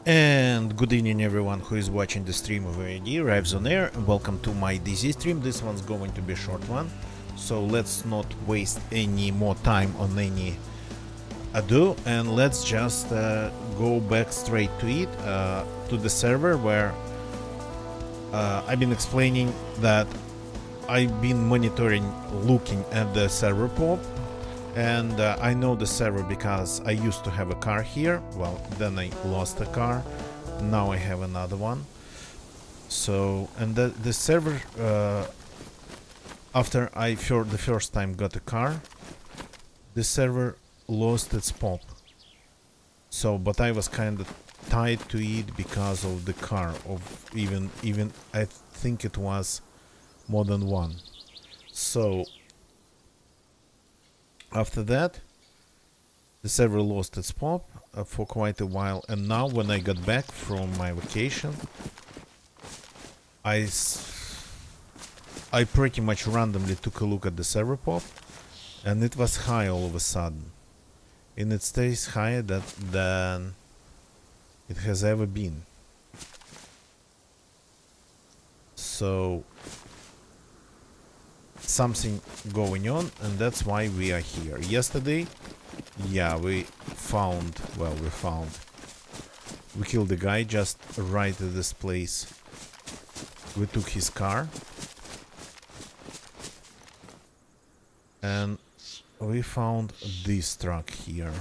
And good evening everyone who is watching the stream of AID, Rives on Air, and welcome to my DayZ stream. This one's going to be a short one, so let's not waste any more time on any ado, and let's just go back straight to it, to the server where I've been explaining that I've been monitoring, looking at the server pop. And I know the server because I used to have a car here. Well, then I lost a car. Now I have another one. So, and the server, after I the first time got a car, the server lost its pop. So, but I was kind of tied to it because of the car. Of even I think it was more than one. So. After that, the server lost its pop for quite a while, and now when I got back from my vacation, I pretty much randomly took a look at the server pop, and it was high all of a sudden. And it stays higher than it has ever been. So something going on, and that's why we are here. Yesterday, yeah, we killed the guy just right at this place. We took his car and we found this truck here.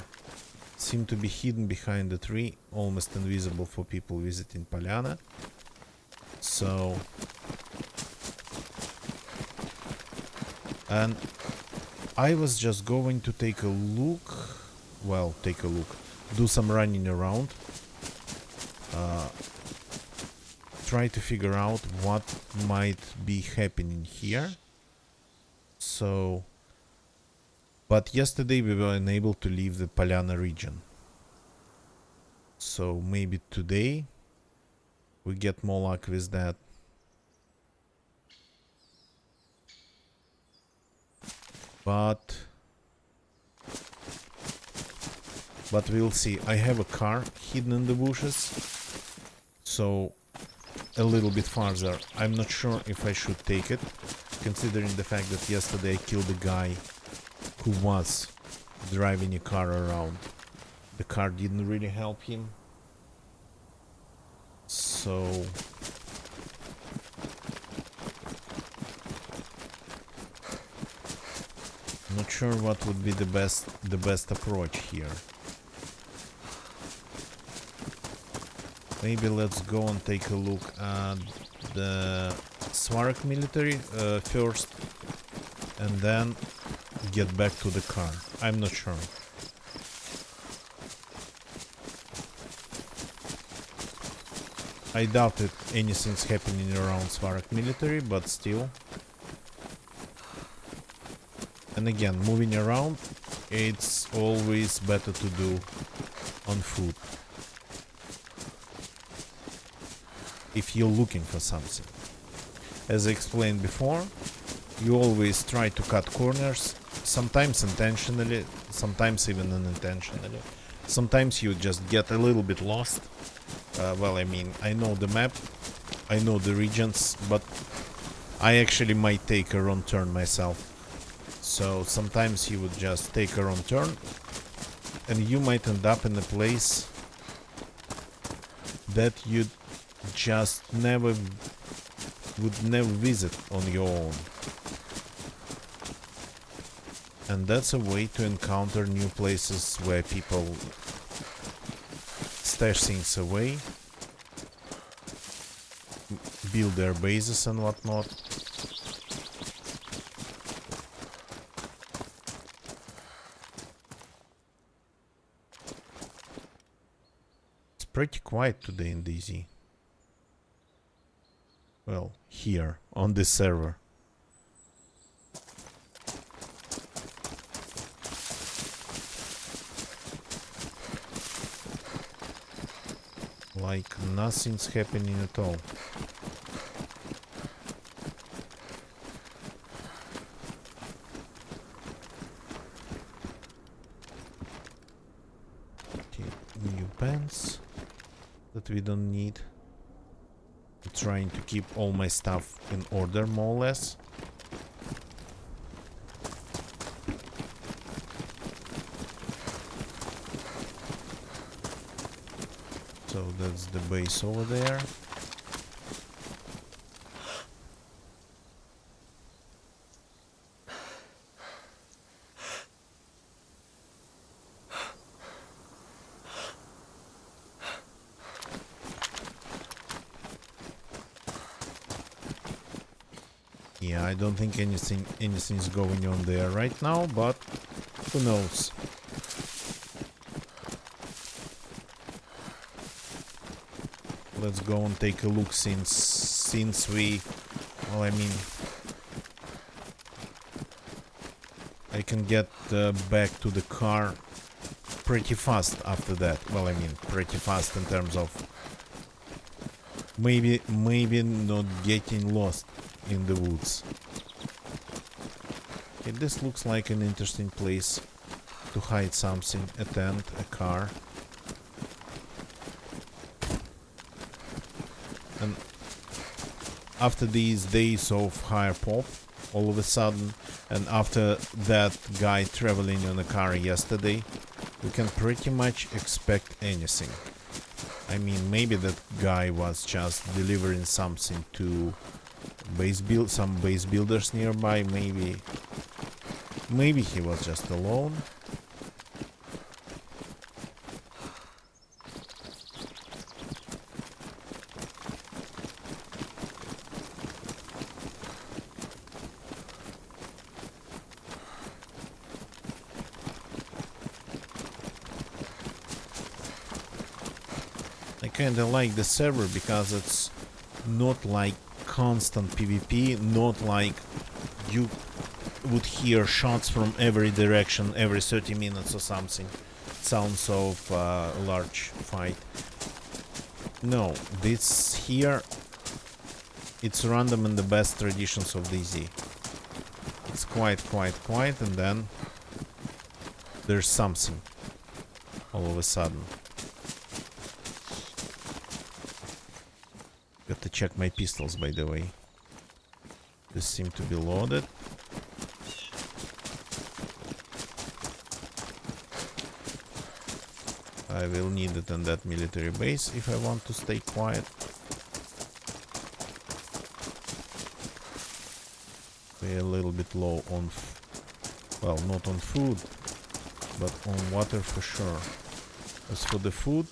Seemed to be hidden behind the tree, almost invisible for people visiting Polyana. So, and I was just going to take a look, do some running around, try to figure out what might be happening here. So, but yesterday we were unable to leave the Polyana region. So maybe today we get more luck with that. But we'll see. I have a car hidden in the bushes, so a little bit farther. I'm not sure if I should take it, considering the fact that yesterday I killed a guy who was driving a car around. The car didn't really help him, so not sure what would be the best approach here. Maybe let's go and take a look at the Svarak military first, and then get back to the car. I'm not sure. I doubt it anything's happening around Svarak military, but still. And again, moving around, it's always better to do on foot if you're looking for something. As I explained before, you always try to cut corners, sometimes intentionally, sometimes even unintentionally. Sometimes you just get a little bit lost. Well, I mean, I know the map, I know the regions, but I actually might take a wrong turn myself. So sometimes you would just take a wrong turn and you might end up in a place that you just would never visit on your own. And that's a way to encounter new places where people stash things away, build their bases and whatnot. Pretty quiet today in DayZ. Well, here on this server. Like nothing's happening at all. Okay, new pants. that we don't need. I'm trying to keep all my stuff in order, more or less. So that's the base over there. Yeah, I don't think anything's going on there right now, but who knows? Let's go and take a look since we, well, I mean, I can get back to the car pretty fast after that. Well, I mean, pretty fast in terms of maybe not getting lost in the woods. Okay, this looks like an interesting place to hide something, a tent, a car. And after these days of higher pop, all of a sudden, and after that guy traveling on a car yesterday, we can pretty much expect anything. I mean, maybe that guy was just delivering something to some base builders nearby. Maybe he was just alone. I kinda like the server because it's not like constant PvP, not like you would hear shots from every direction every 30 minutes or something. Sounds of a large fight. No, this here, it's random in the best traditions of DayZ. It's quite quiet, and then there's something all of a sudden. Got to check my pistols, by the way. They seem to be loaded. I will need it on that military base if I want to stay quiet. We're a little bit low on, well, not on food, but on water for sure. As for the food,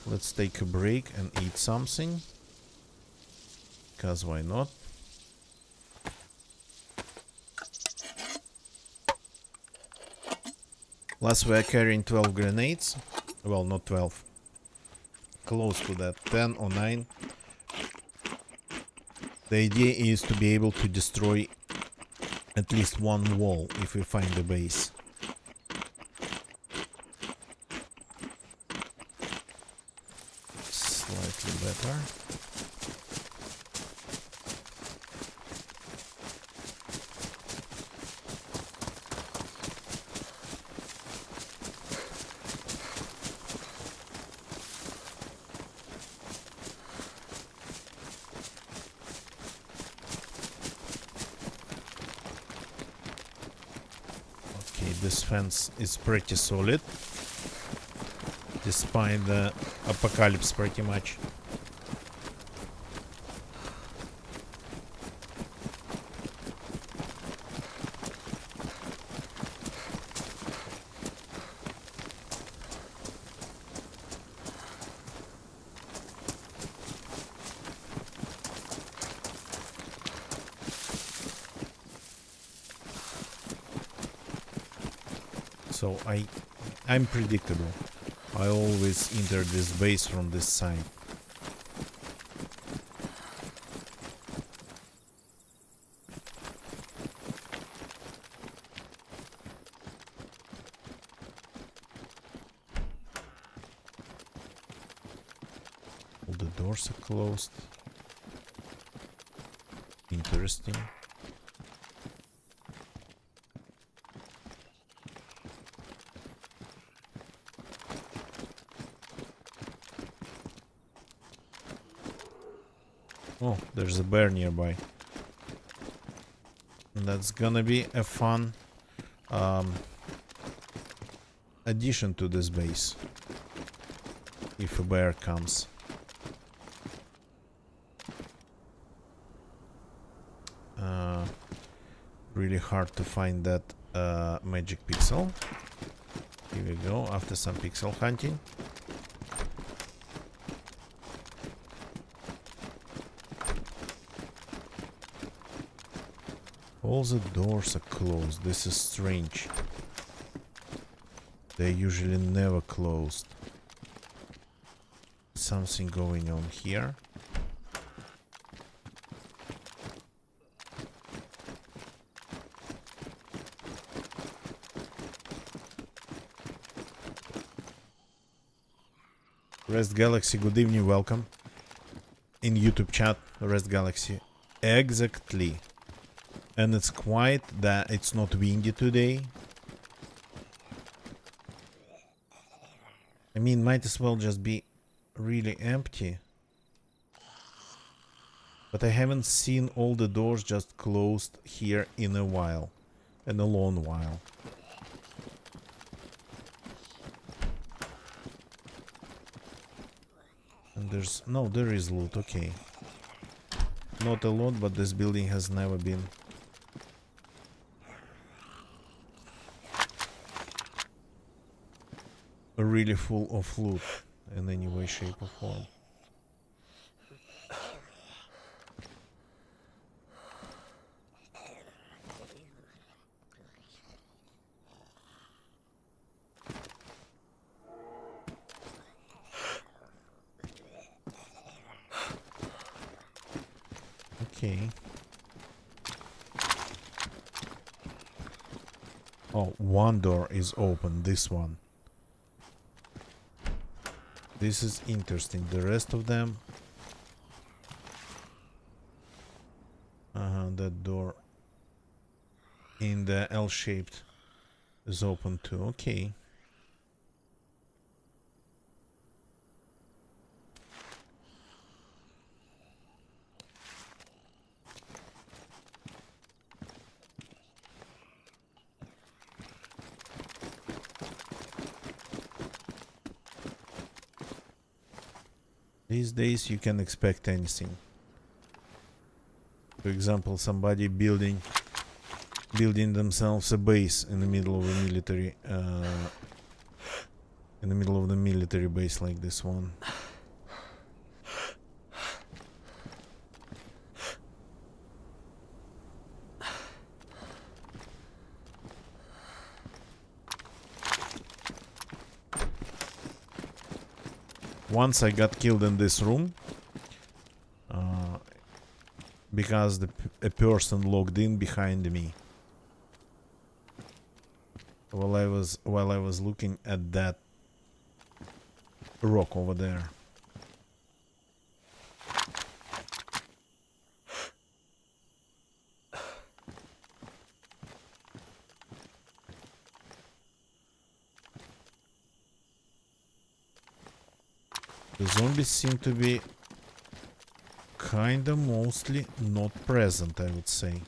let's take a break and eat something, because why not? Last we are carrying 12 grenades. Well, not 12. Close to that. 10 or 9. The idea is to be able to destroy at least one wall if we find the base. Slightly better. This fence is pretty solid, despite the apocalypse pretty much. So I'm predictable. I always enter this base from this side. All the doors are closed. Interesting. Oh, there's a bear nearby. And that's gonna be a fun addition to this base. If a bear comes. Really hard to find that magic pixel. Here we go, after some pixel hunting. All the doors are closed. This is strange. They're usually never closed. Something going on here. Rest Galaxy, good evening, welcome. In YouTube chat, Rest Galaxy. Exactly. And it's quiet, that it's not windy today. I mean, might as well just be really empty. But I haven't seen all the doors just closed here in a while. In a long while. And there's... no, there is loot, okay. Not a lot, but this building has never been... really full of loot in any way, shape or form. Okay. Oh, one door is open, this one. This is interesting. The rest of them... that door in the L-shaped is open too. Okay. These days you can expect anything. For example, somebody building themselves a base in the middle of a military base like this one. Once I got killed in this room because a person logged in behind me while I was looking at that rock over there. The zombies seem to be kinda mostly not present, I would say.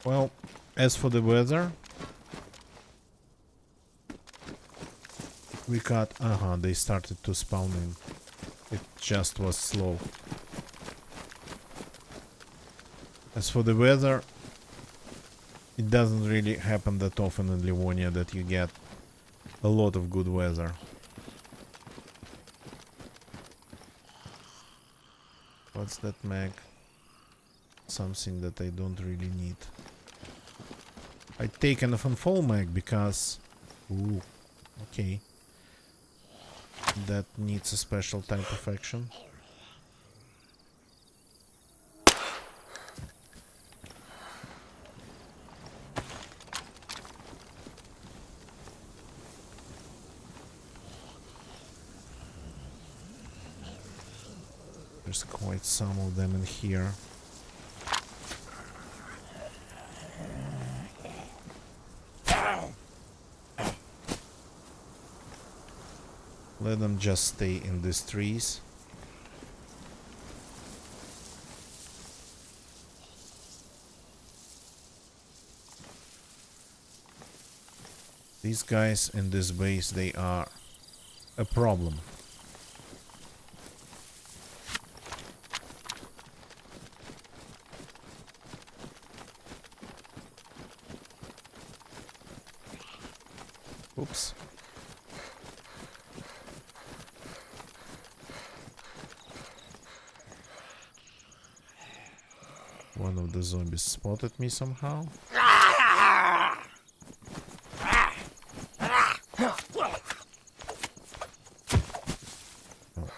Well, as for the weather, we got... they started to spawn in. It just was slow. As for the weather, it doesn't really happen that often in Livonia that you get a lot of good weather. What's that mag? Something that I don't really need. I take an full mag because... ooh, okay. That needs a special type of action. There's quite some of them in here. Let them just stay in these trees. These guys in this base, they are a problem. Oops. One of the zombies spotted me somehow.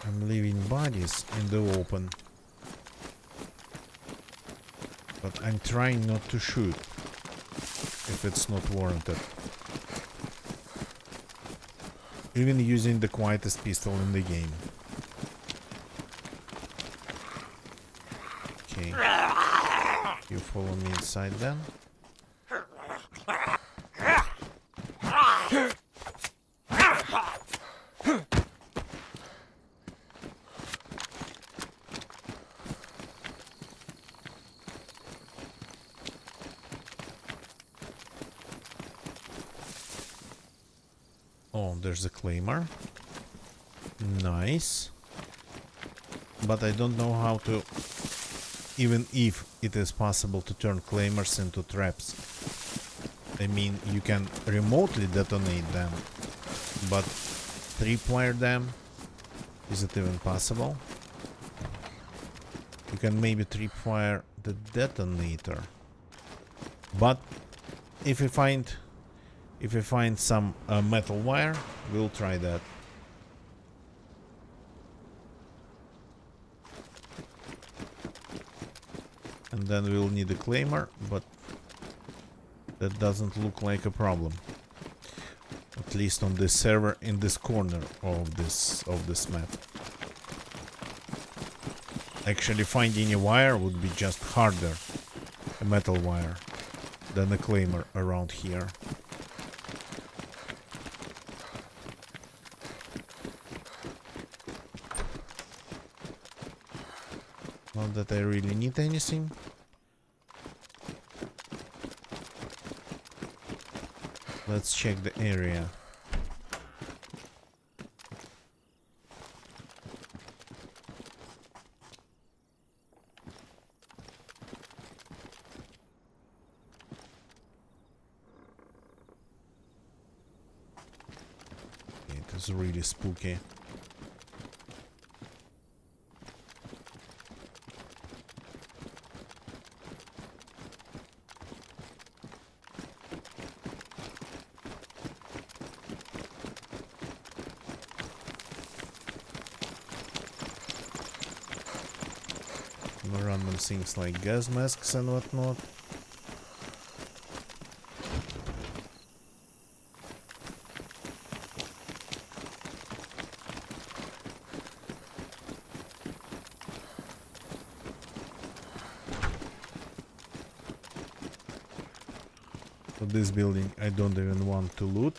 I'm leaving bodies in the open. But I'm trying not to shoot if it's not warranted. Even using the quietest pistol in the game. Okay. You follow me inside then. Oh, there's a claimer. Nice. But I don't know how to, even if it is possible to turn claimers into traps. I mean, you can remotely detonate them, but tripwire them, is it even possible? You can maybe tripwire the detonator, but if we find some metal wire, we'll try that. And then we'll need a claimer, but that doesn't look like a problem. At least on this server in this corner of this map. Actually finding a wire would be just harder, a metal wire, than a claimer around here. Not that I really need anything. Let's check the area. It is really spooky. Random things like gas masks and whatnot. For this building I don't even want to loot.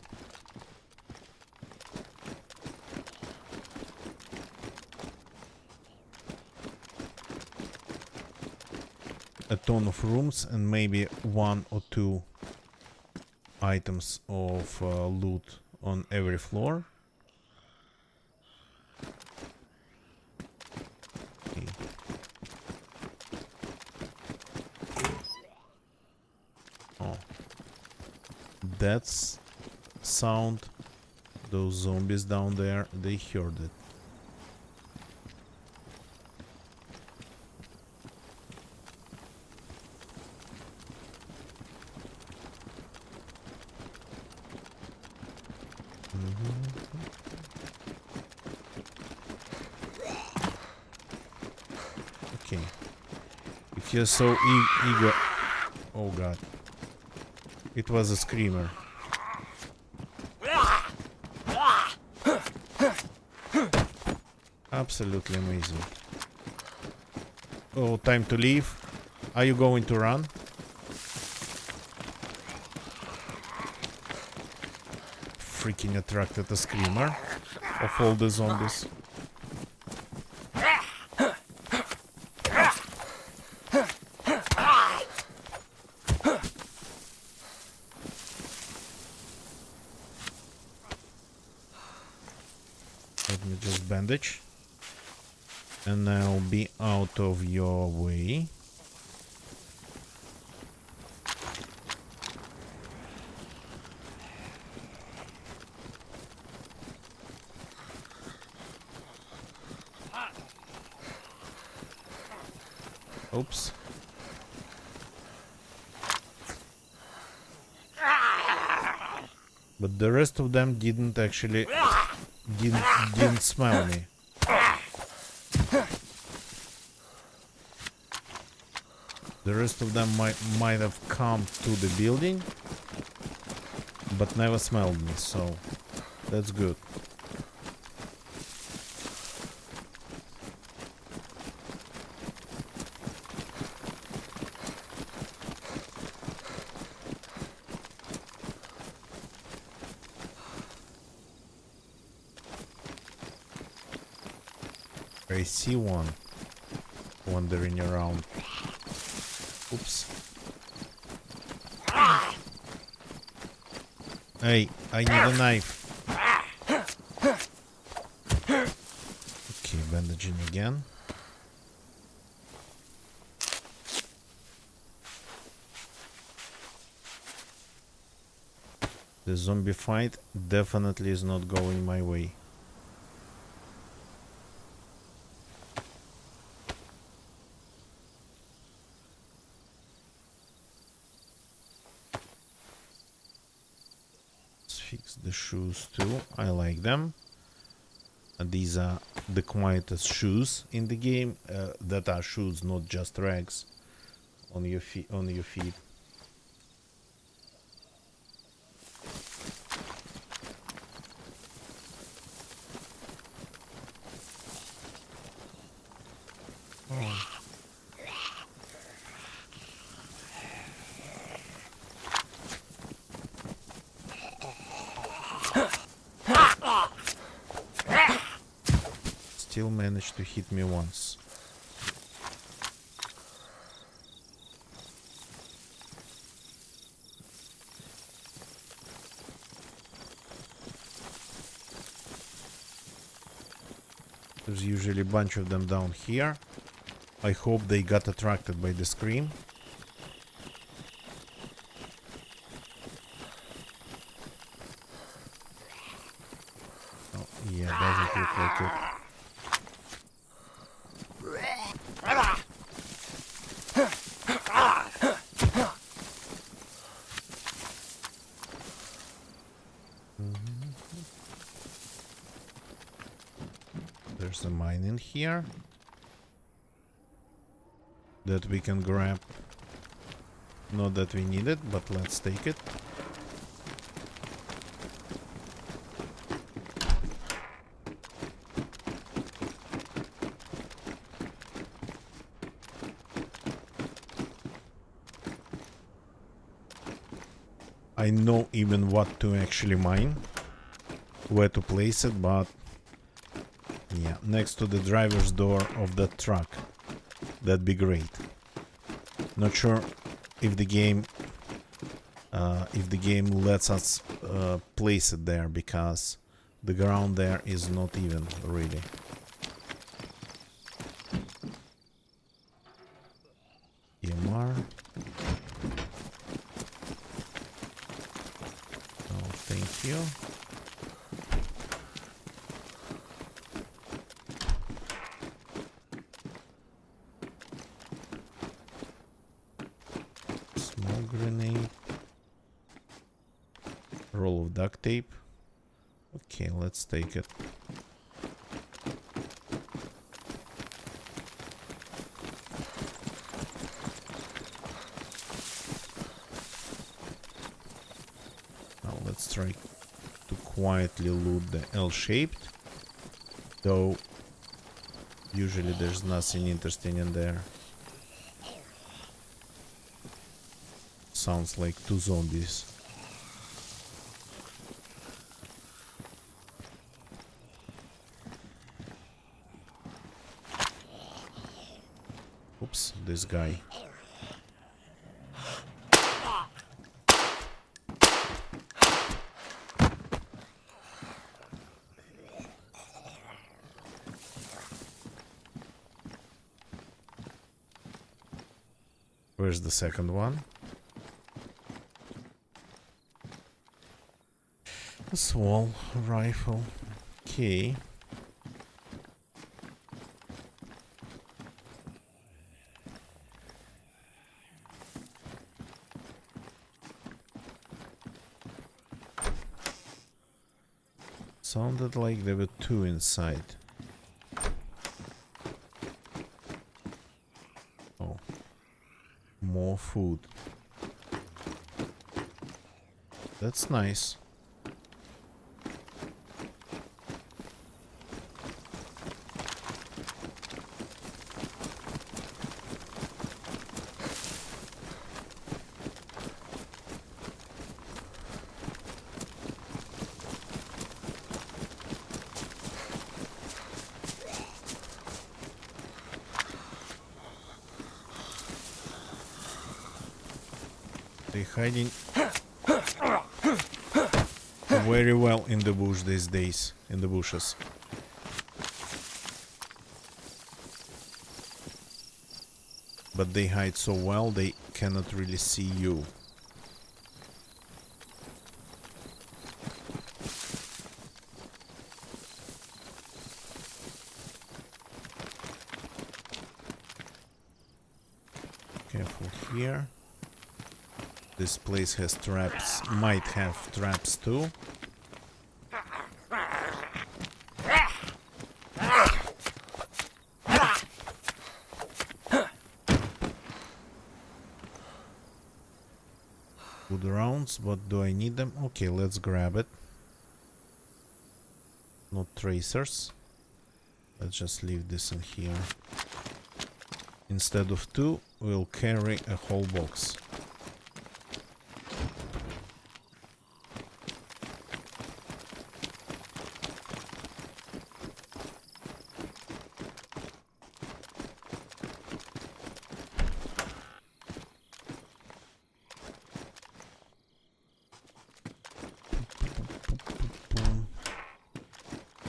A ton of rooms and maybe 1 or 2 items of loot on every floor. Okay. Oh, that's sound. Those zombies down there, they heard it. Okay. If you're so eager... Oh god. It was a screamer. Absolutely amazing. Oh, time to leave. Are you going to run? Freaking attracted a screamer of all the zombies. Let me just bandage. And I'll be out of your way. Oops. But the rest of them didn't actually didn't smell me. The rest of them might have come to the building, but never smelled me, so that's good. I see one wandering around. Oops. Hey, I need a knife. Okay, bandaging again. The zombie fight definitely is not going my way. Fix the shoes too. I like them. These are the quietest shoes in the game. That are shoes, not just rags on your feet. Oh. Still managed to hit me once. There's usually a bunch of them down here. I hope they got attracted by the scream. Oh, yeah, doesn't look like it. There's a mine in here that we can grab. Not that we need it, but let's take it. I know even what to actually mine, where to place it, but yeah, next to the driver's door of the truck. That'd be great. Not sure if the game lets us place it there, because the ground there is not even really. EMR. Oh, thank you. Grenade, roll of duct tape. Okay, let's take it. Now let's try to quietly loot the L-shaped, though usually there's nothing interesting in there. sounds like two zombies. Oops, this guy. Where's the second one? A small rifle. Okay. Sounded like there were two inside. Oh. More food. That's nice. They're hiding very well in the bush these days, in the bushes. But they hide so well they cannot really see you. Careful here. This place has traps, might have traps too. Good rounds, but do I need them? Okay, let's grab it. No tracers. Let's just leave this in here. Instead of two, we'll carry a whole box.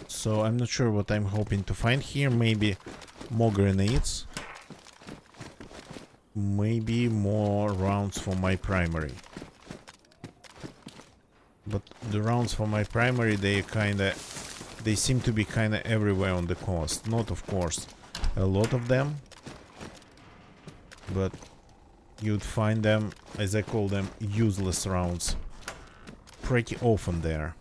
So I'm not sure what I'm hoping to find here. Maybe more grenades. Maybe more rounds for my primary. But the rounds for my primary, they seem to be kinda everywhere on the coast. Not, of course, a lot of them, but you'd find them, as I call them, useless rounds, pretty often there.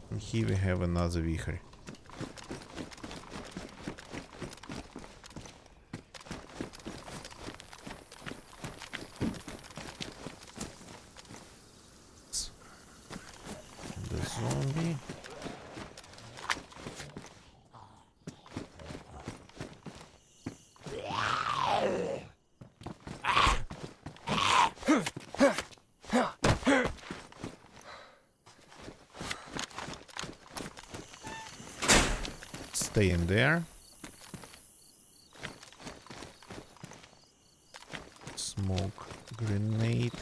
And here we have another vichar. The zombie. Stay in there. Smoke grenade.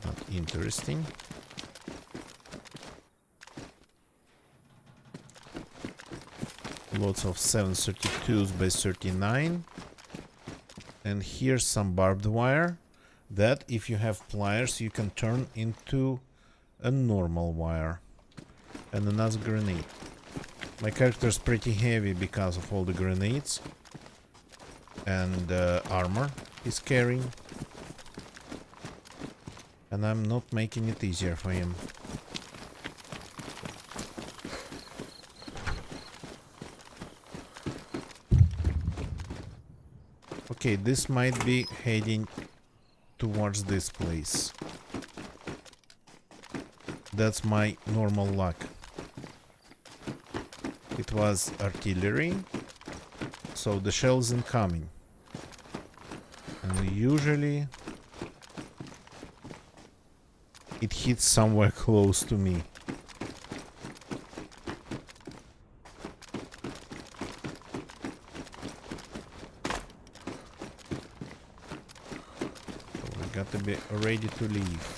Not interesting. Lots of 732s by 39. And here's some barbed wire that, if you have pliers, you can turn into a normal wire. And another grenade. My character is pretty heavy because of all the grenades and armor he's carrying. And I'm not making it easier for him. Okay, this might be heading towards this place. That's my normal luck. It was artillery, So the shell's incoming. And usually it hits somewhere close to me. So we got to be ready to leave.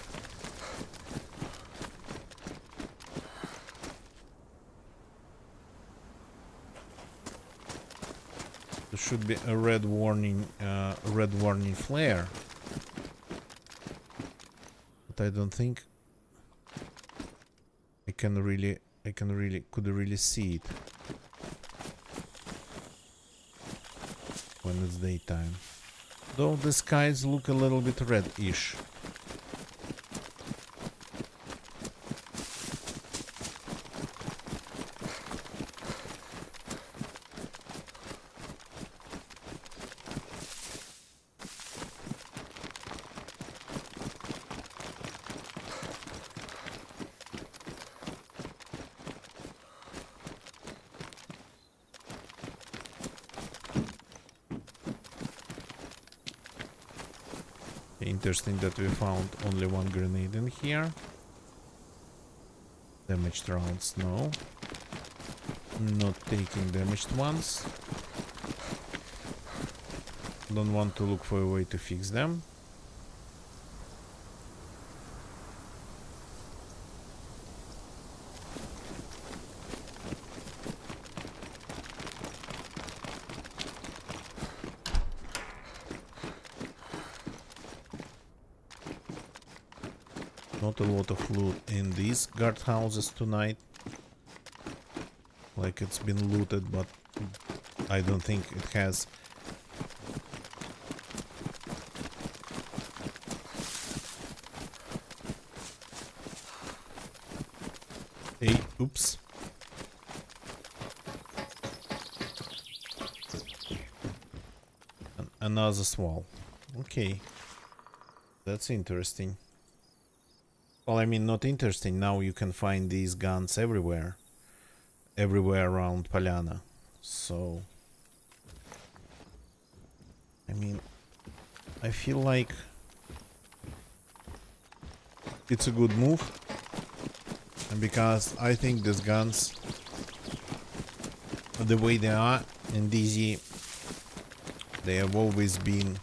There should be a red warning flare, but I don't think could really see it when it's daytime. Though the skies look a little bit reddish. Interesting that we found only one grenade in here. Damaged rounds, no. Not taking damaged ones. Don't want to look for a way to fix them. Not a lot of loot in these guardhouses tonight. Like it's been looted, but I don't think it has. Hey, oops. Another swell. Okay. That's interesting. Well, I mean, not interesting. Now you can find these guns everywhere. Everywhere around Polyana. So... I mean... I feel like... it's a good move. And because I think these guns... the way they are in DayZ... they have always been...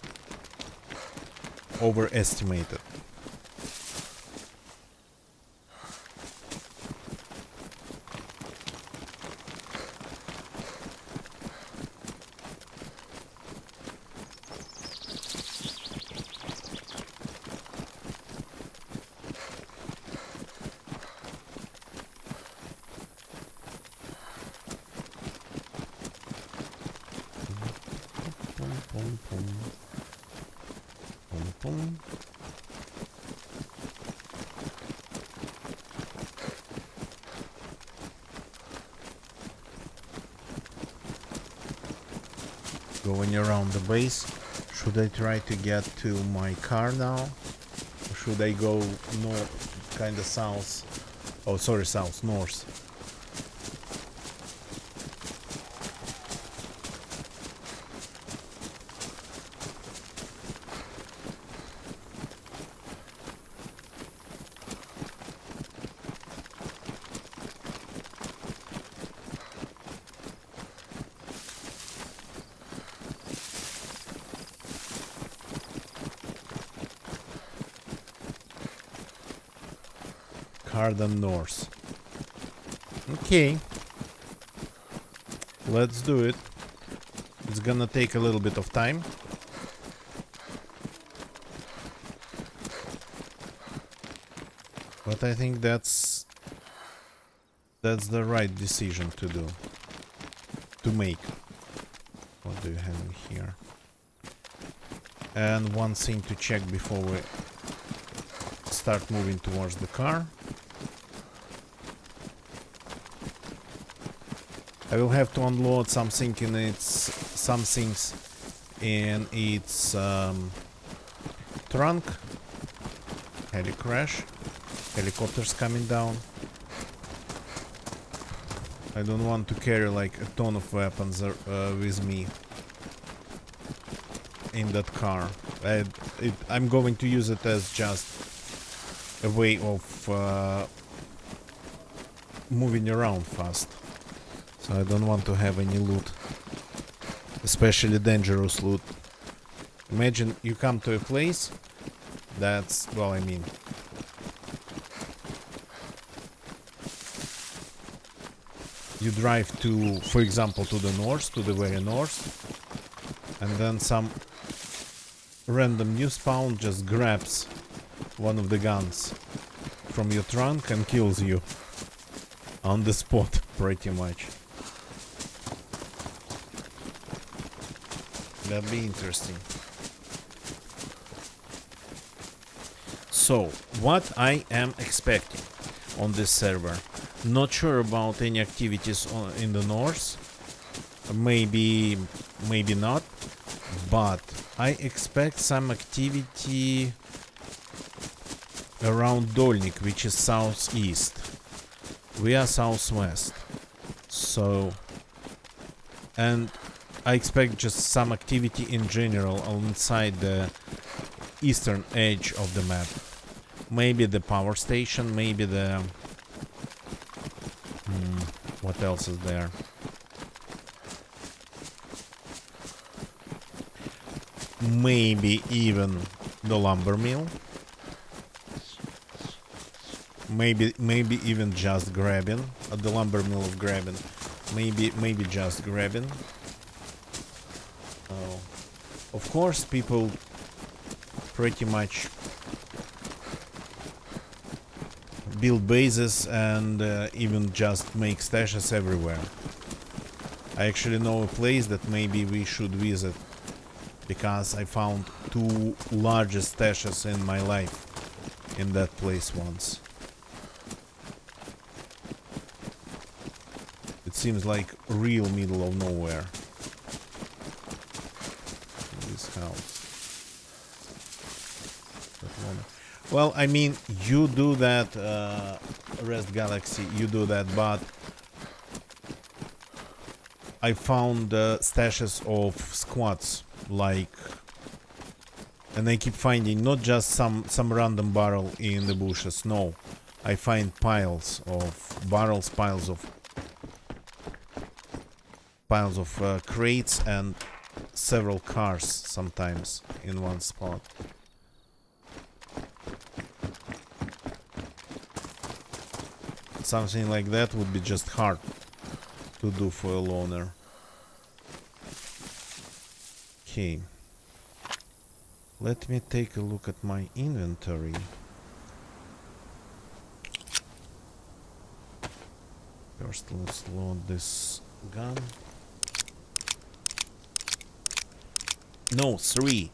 overestimated. Going around the base. Should I try to get to my car now? Or should I go north, kind of south? Oh, sorry, south, north. Carden North. Okay. Let's do it. It's gonna take a little bit of time. But I think that's the right decision to do. To make. What do you have in here? And one thing to check before we start moving towards the car. I will have to unload some things in its trunk. Heli crash. Helicopters coming down. I don't want to carry like a ton of weapons with me in that car. I'm going to use it as just a way of moving around fast. So I don't want to have any loot, especially dangerous loot. Imagine you come to a place that's, well, I mean, you drive to, for example, to the north, to the very north, and then some random new spawn just grabs one of the guns from your trunk and kills you on the spot, pretty much. That'd be interesting. So, what I am expecting on this server. Not sure about any activities in the north. Maybe not. But I expect some activity around Dolnik, which is southeast. We are southwest. So, and I expect just some activity in general inside the eastern edge of the map. Maybe the power station, maybe the... what else is there? Maybe even the lumber mill. Maybe even just grabbing at the lumber mill of grabbing. Maybe just grabbing. Of course, people pretty much build bases and even just make stashes everywhere. I actually know a place that maybe we should visit, because I found two largest stashes in my life in that place once. It seems like real middle of nowhere. This house. That one. Well, I mean, you do that, Rest Galaxy, you do that, but I found stashes of squads, like, and I keep finding not just some random barrel in the bushes. No, I find piles of barrels, piles of crates, and several cars sometimes in one spot. Something like that would be just hard to do for a loner. Okay. Let me take a look at my inventory. First, let's load this gun. No, three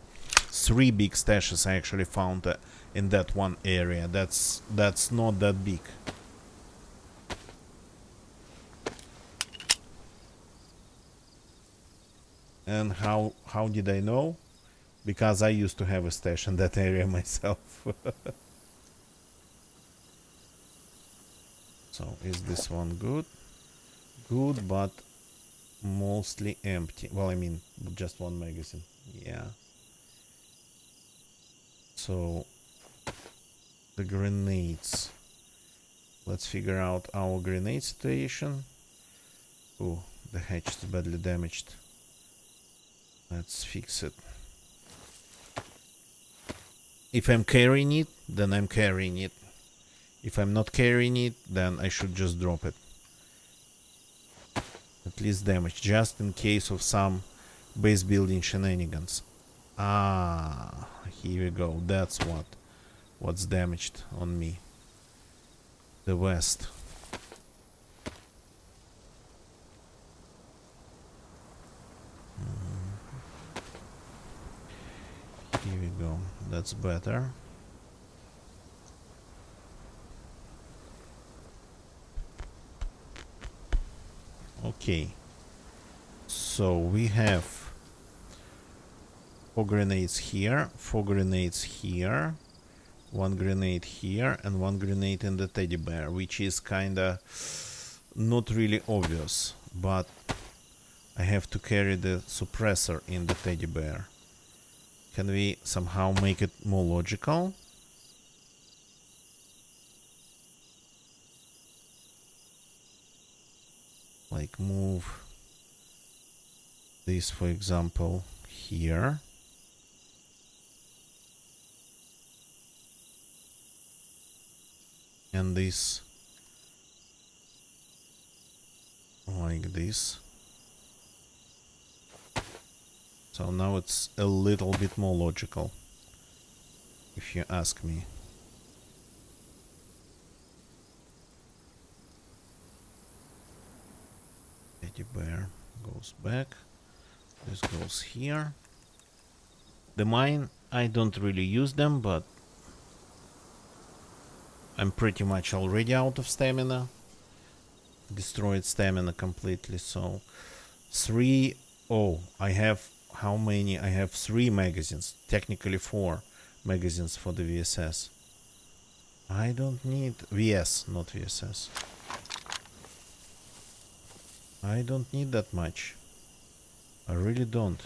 big stashes I actually found in that one area. That's not that big. And how did I know? Because I used to have a stash in that area myself. So, is this one good? Good, but mostly empty. Well, I mean, just one magazine. Yeah. So, the grenades. Let's figure out our grenade situation. Oh, the hatch is badly damaged. Let's fix it. If I'm carrying it, then I'm carrying it. If I'm not carrying it, then I should just drop it. At least damage, just in case of some base building shenanigans. Ah, here we go. That's what's damaged on me. The west. Here we go. That's better. Okay. So we have 4 grenades here, 4 grenades here, 1 grenade here, and 1 grenade in the teddy bear, which is kinda not really obvious, but I have to carry the suppressor in the teddy bear. Can we somehow make it more logical? Like move this, for example, here. And this like this. So now it's a little bit more logical, if you ask me. Teddy bear goes back. This goes here. The mine, I don't really use them, but I'm pretty much already out of stamina. Destroyed stamina completely, so 3. Oh, I have how many? I have 3 magazines, technically 4 magazines for the VSS. I don't need VS, not VSS. I don't need that much. I really don't.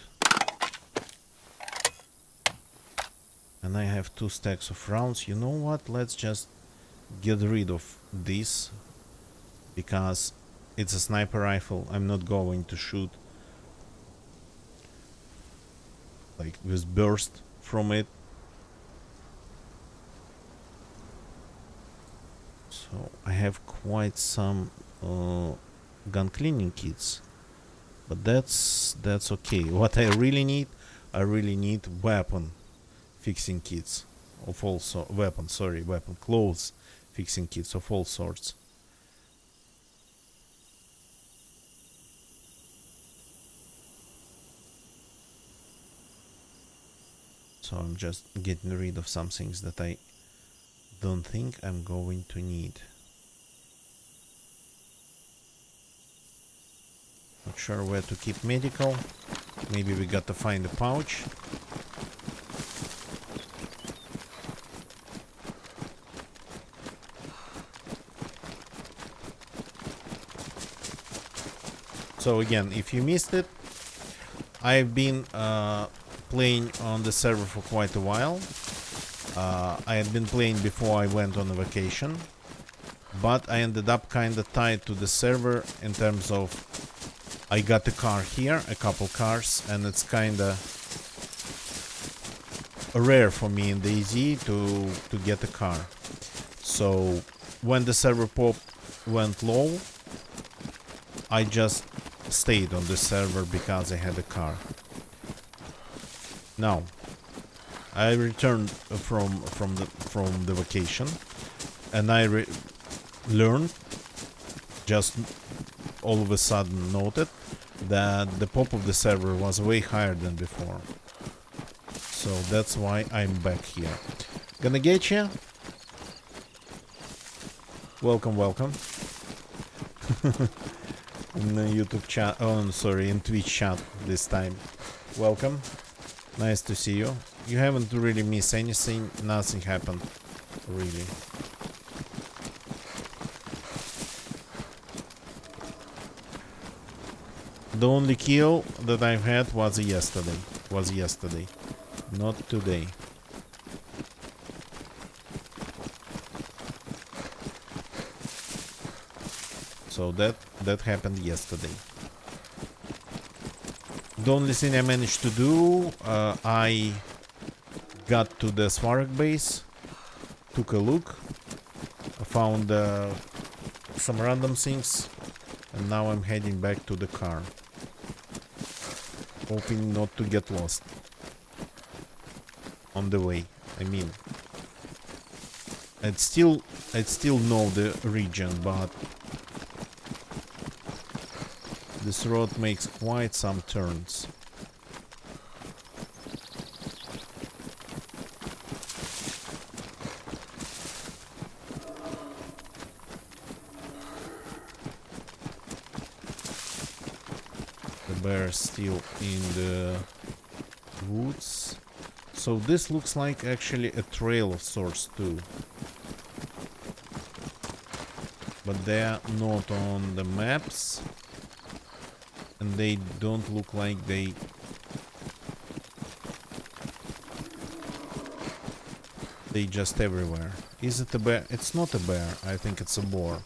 And I have 2 stacks of rounds. You know what? Let's just get rid of this, because it's a sniper rifle. I'm not going to shoot like with burst from it. So I have quite some gun cleaning kits, but that's okay. What I really need weapon fixing kits of all weapon clothes fixing kits of all sorts. So I'm just getting rid of some things that I don't think I'm going to need. Not sure where to keep medical. Maybe we got to find a pouch. So again, if you missed it, I've been playing on the server for quite a while. I had been playing before I went on a vacation, but I ended up kind of tied to the server in terms of I got a car here, a couple cars, and it's kind of rare for me in DayZ to get a car. So when the server pop went low, I just stayed on the server because I had a car. Now I returned from the vacation, and I learned, just all of a sudden noted, that the pop of the server was way higher than before. So that's why I'm back here. Gonna get you. Welcome. In the YouTube chat. Oh, sorry, in Twitch chat this time. Welcome. Nice to see you. You haven't really missed anything. Nothing happened, really. The only kill that I've had was yesterday. Not today. So that happened yesterday. The only thing I managed to do, I got to the Svark base, took a look, found some random things, and now I'm heading back to the car, hoping not to get lost on the way. I mean, I'd still know the region, but this road makes quite some turns. The bear is still in the woods. So this looks like actually a trail of sorts too. But they're not on the maps. And they don't look like they They just everywhere. Is it a bear? It's not a bear. I think it's a boar.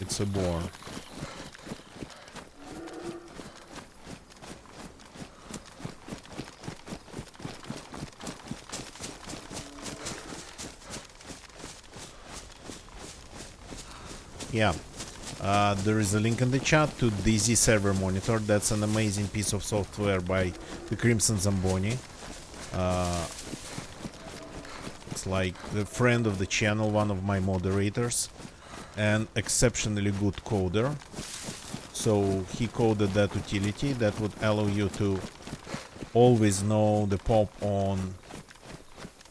It's a boar. Yeah. There is a link in the chat to DayZ server monitor. That's an amazing piece of software by the Crimson Zamboni. It's like the friend of the channel, one of my moderators, and exceptionally good coder. So he coded that utility that would allow you to always know the pop on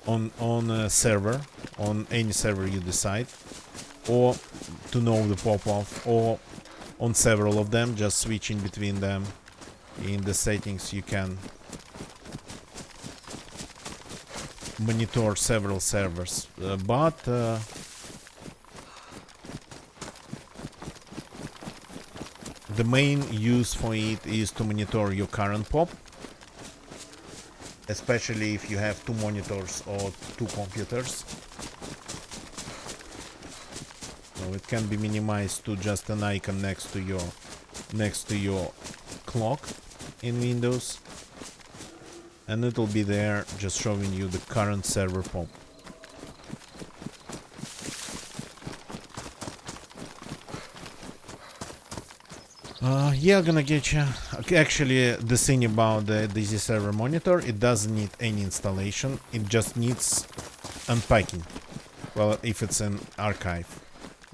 a server, on any server you decide, or to know the pop-off, or on several of them, just switching between them. In the settings you can monitor several servers, but the main use for it is to monitor your current pop, especially if you have two monitors or two computers. So it can be minimized to just an icon next to your clock in Windows, and it'll be there just showing you the current server pop. Yeah, gonna get you. Actually, the thing about the DayZ server monitor, it doesn't need any installation. It just needs unpacking. Well, if it's an archive,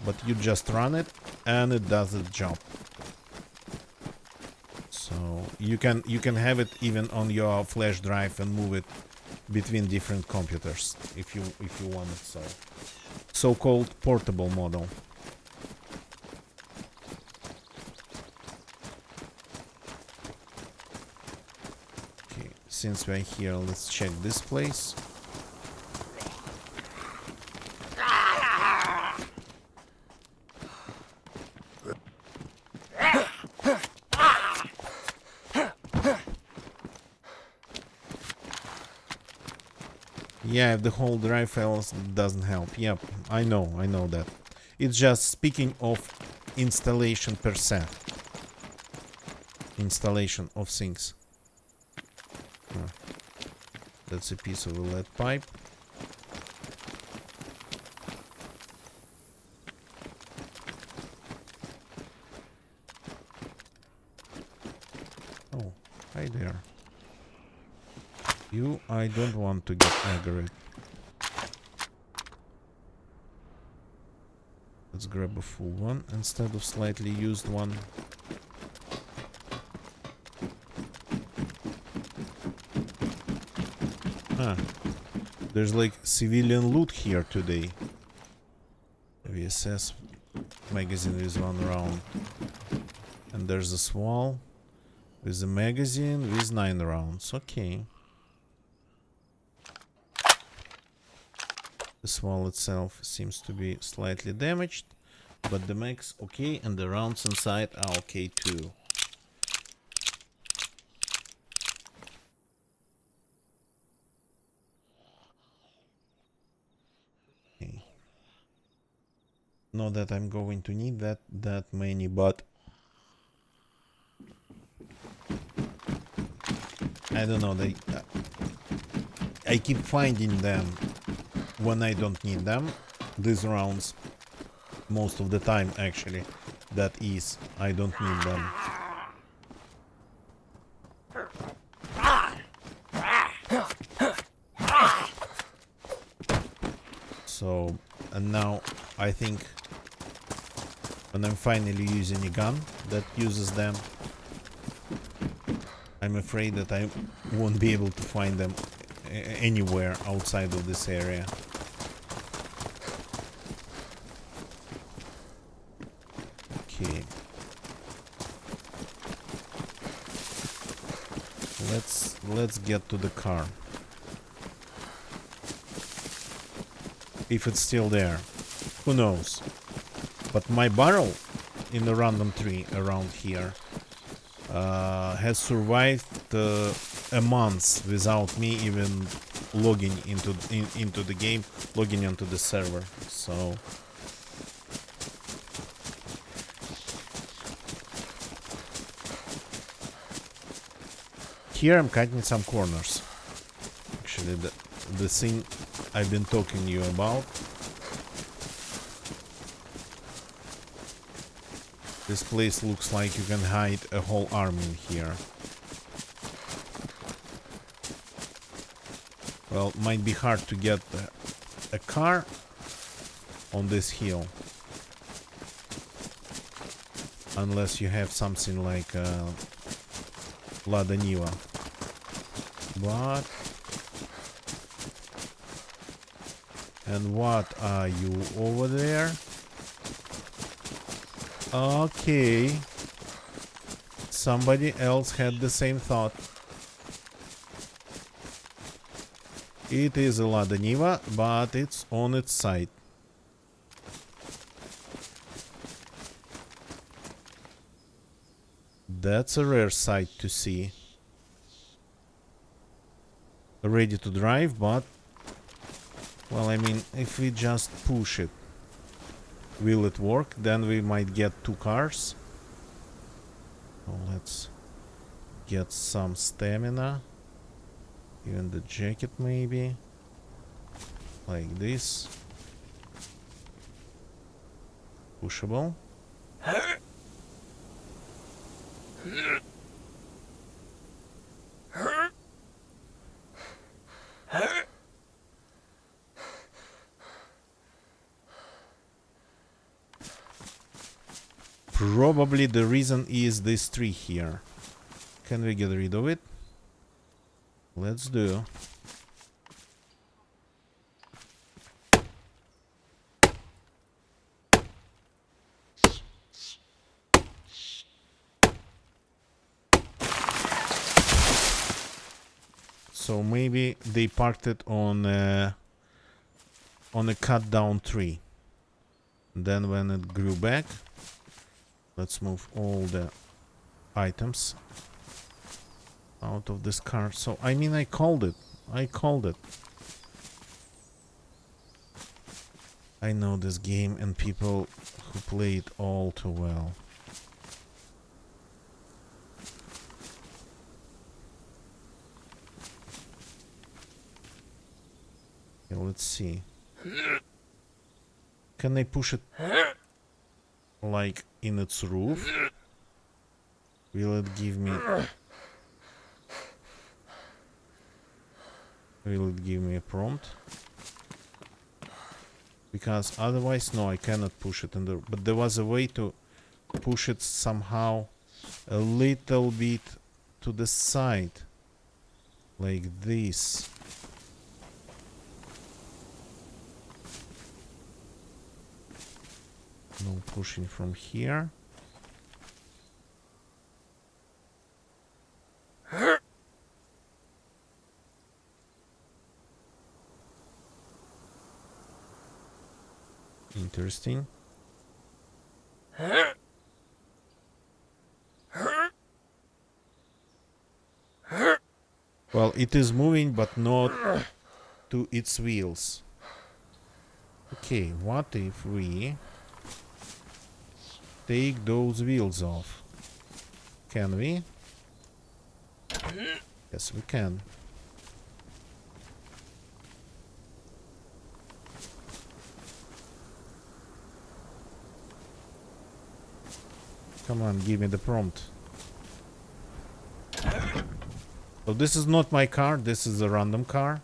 but you just run it and it does its job. So you can have it even on your flash drive and move it between different computers if you want it. So-called portable model. Since we're here, let's check this place. Yeah, if the whole drive fails, it doesn't help. Yep, I know that. It's just speaking of installation per se. Installation of things. That's a piece of a lead pipe. Oh, hi there. You, I don't want to get aggroed. Let's grab a full one instead of slightly used one. Huh. There's like civilian loot here today. VSS magazine is 1 round. And there's a swall with a magazine with 9 rounds. Okay. The swall itself seems to be slightly damaged, but the mag's okay and the rounds inside are okay too. Okay. Not that I'm going to need that many, but I don't know, I keep finding them when I don't need them. These rounds, most of the time actually, that is, I don't need them. So, and now I think when I'm finally using a gun that uses them, I'm afraid that I won't be able to find them anywhere outside of this area. Okay. Let's get to the car. If it's still there. Who knows? But my barrel in the random tree around here has survived a month without me even logging into the game, logging onto the server. So here I'm cutting some corners. Actually, the thing I've been talking to you about. This place looks like you can hide a whole army in here. Well, might be hard to get a car on this hill. Unless you have something like Lada Niva. But... And what are you over there? Okay. Somebody else had the same thought. It is a Lada Niva, but it's on its side. That's a rare sight to see. Ready to drive, but... Well, I mean, if we just push it, will it work? Then we might get 2 cars. So let's get some stamina. Even the jacket maybe. Like this. Pushable. Probably the reason is this tree here. Can we get rid of it? Let's do. So maybe they parked it on a cut down tree. Then when it grew back, let's move all the items out of this car. So I mean, I called it. I know this game and people who play it all too well. Okay, let's see. Can I push it like in its roof? Will it give me... Will it give me a prompt? Because otherwise, no, I cannot push it in the... But there was a way to push it somehow a little bit to the side. Like this. No pushing from here. Interesting. Well, it is moving, but not to its wheels. Okay, what if we take those wheels off? Can we? Yes, we can. Come on, give me the prompt. So this is not my car, this is a random car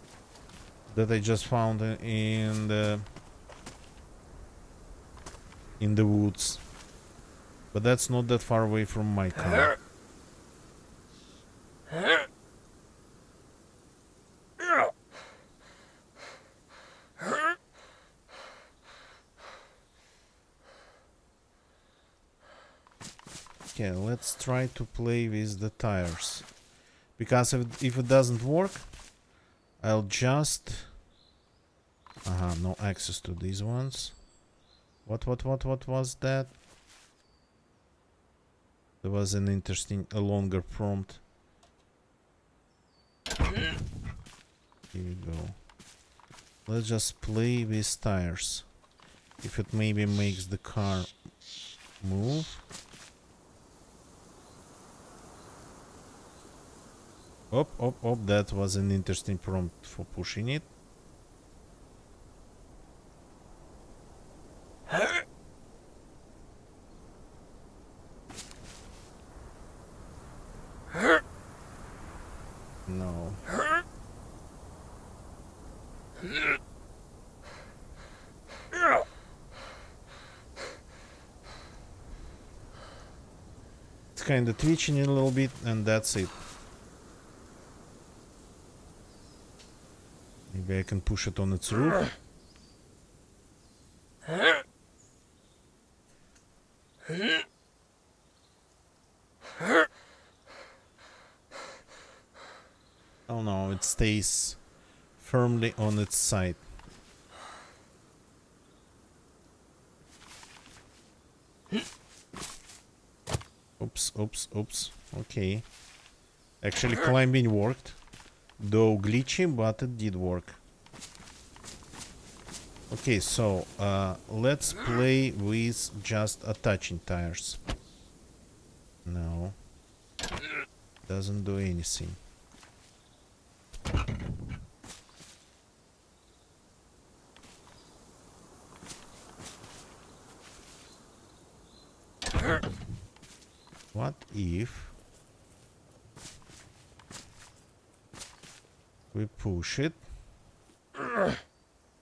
that I just found in the woods. But that's not that far away from my car. Okay, let's try to play with the tires. Because if it doesn't work, I'll just... no access to these ones. What was that? There was an interesting, a longer prompt. Here we go. Let's just play with tires. If it maybe makes the car move. Oh, that was an interesting prompt for pushing it. No. It's kind of twitching a little bit, and that's it. Maybe I can push it on its roof. Oh no, it stays firmly on its side. Oops. Okay. Actually, climbing worked. Though glitchy, but it did work. Okay, so let's play with just attaching tires. No. Doesn't do anything. What if we push it?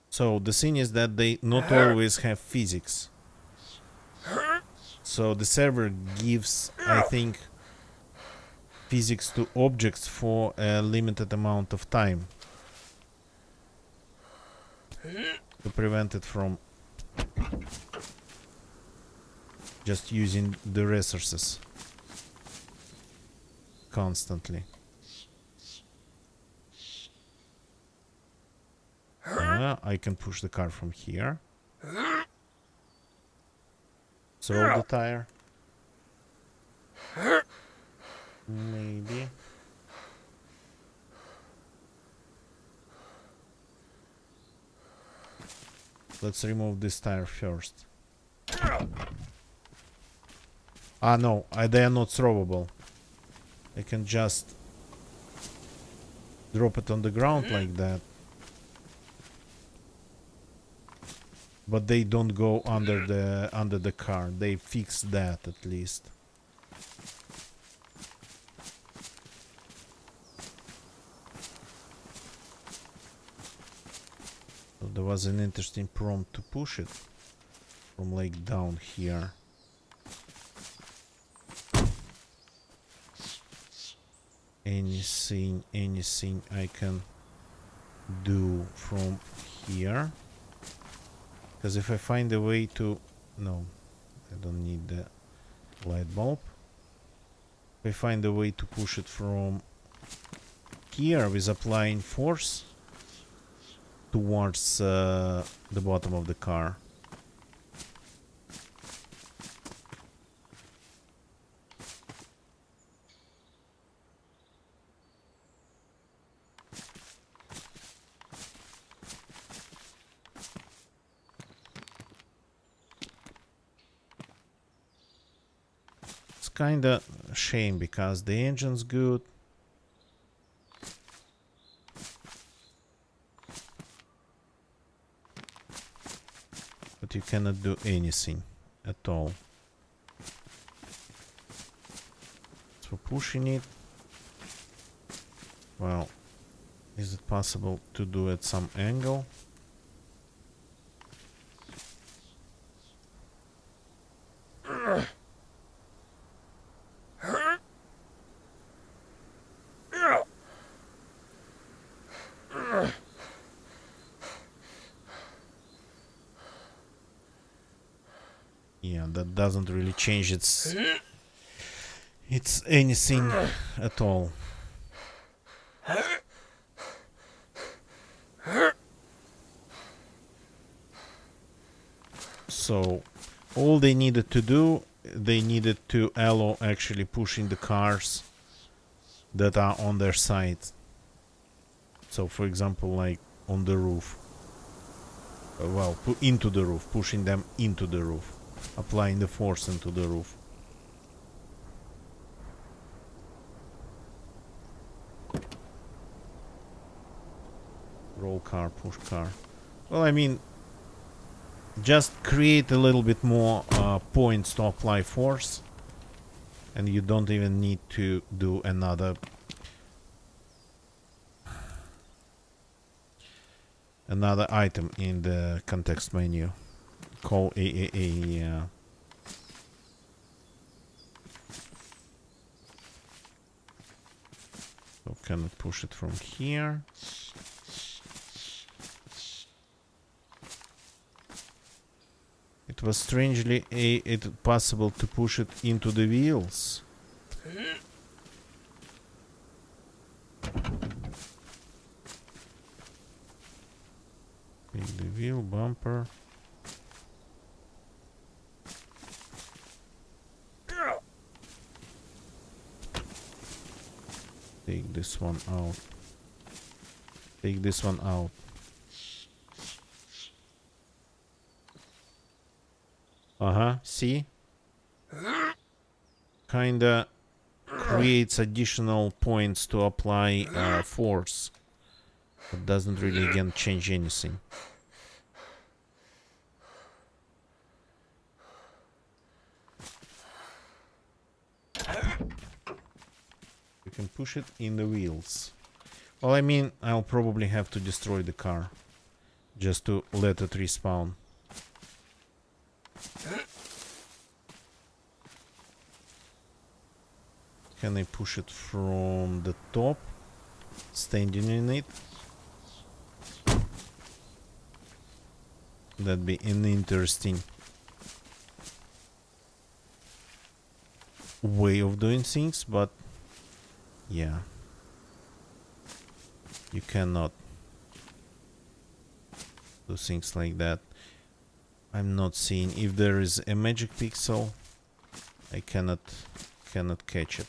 So the thing is that they not always have physics. So the server gives, I think, physics to objects for a limited amount of time to prevent it from just using the resources constantly. I can push the car from here. Throw the tire. Maybe. Let's remove this tire first. Ah no, they are not throwable. I can just drop it on the ground like that. But they don't go under the car. They fix that at least. So there was an interesting prompt to push it from like down here. Anything I can do from here? Because if I find a way to... No, I don't need the light bulb. If I find a way to push it from here with applying force towards the bottom of the car. Kinda shame because the engine's good. But you cannot do anything at all. So pushing it. Well, is it possible to do at some angle? Yeah, that doesn't really change its anything at all. So all they needed to do, they needed to allow actually pushing the cars that are on their side. So for example, like on the roof. Well, into the roof, pushing them into the roof, applying the force into the roof. Roll car, push car. Well, I mean, just create a little bit more points to apply force, and you don't even need to do another item in the context menu. Call AAA, yeah. So can I push it from here? It was strangely possible to push it into the wheels. Take the wheel bumper. Take this one out. Take this one out. See? Kinda creates additional points to apply force. But doesn't really again change anything. You can push it in the wheels. Well, I mean, I'll probably have to destroy the car just to let it respawn. Can I push it from the top, standing in it? That'd be an interesting way of doing things, but yeah, you cannot do things like that. I'm not seeing if there is a magic pixel. I cannot catch it.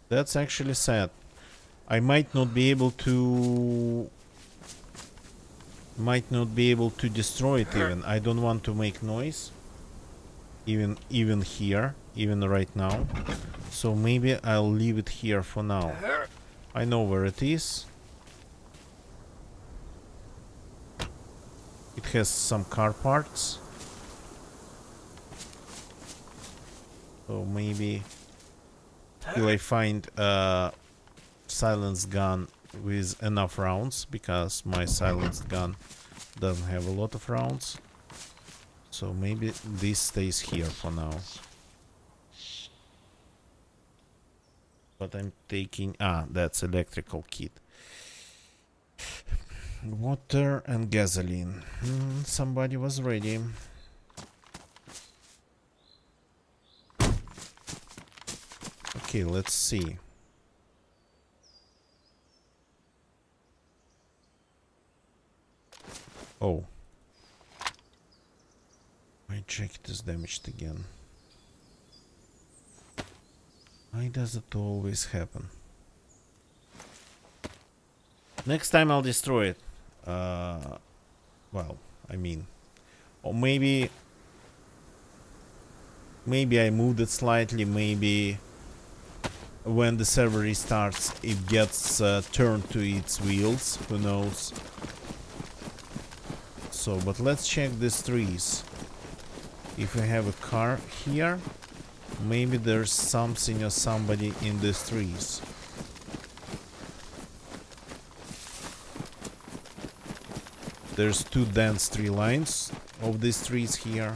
That's actually sad. I might not be able to destroy it even. I don't want to make noise. Even here, even right now. So maybe I'll leave it here for now. I know where it is. It has some car parts. So maybe till I find a silenced gun with enough rounds, because my silenced gun doesn't have a lot of rounds. So maybe this stays here for now. But I'm taking... that's electrical kit. Water and gasoline. Somebody was ready. Okay, let's see. Oh. My jacket is damaged again. Why does it always happen? Next time I'll destroy it. Well, I mean... Or maybe I moved it slightly, maybe... When the server restarts, it gets turned to its wheels. Who knows? So, but let's check these trees. If we have a car here, maybe there's something or somebody in these trees. There's two dense tree lines of these trees here.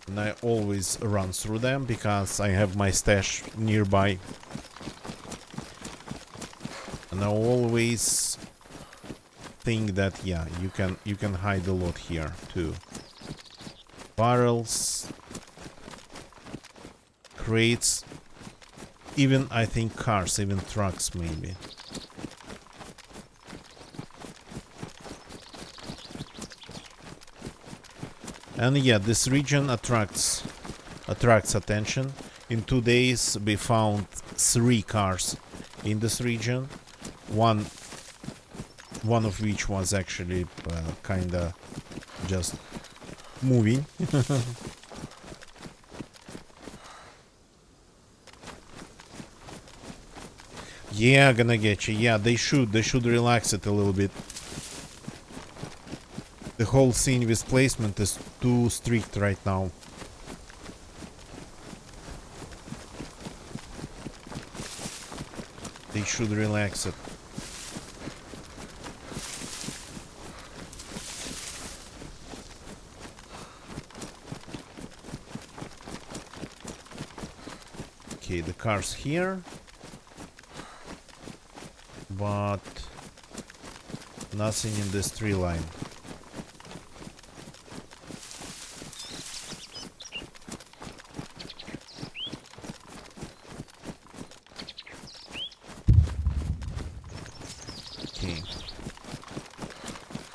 And I always run through them because I have my stash nearby. And I always think that, yeah, you can hide a lot here too. Barrels, crates, Even, I think, cars, even trucks, maybe. And yeah, this region attracts attention. In 2 days, we found 3 cars in this region. One of which was actually kinda just moving. Yeah, gonna get you. Yeah, they should relax it a little bit. The whole scene with placement is too strict right now. They should relax it. Okay, the car's here. But nothing in this tree line. Okay.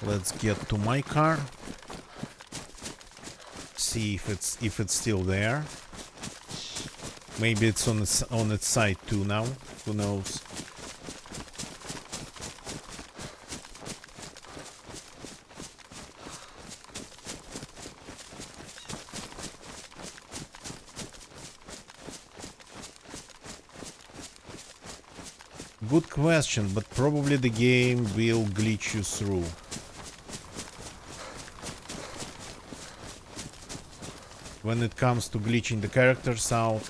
Let's get to my car. See if it's still there. Maybe it's on its side too now. Who knows? Good question, but probably the game will glitch you through. When it comes to glitching the characters out,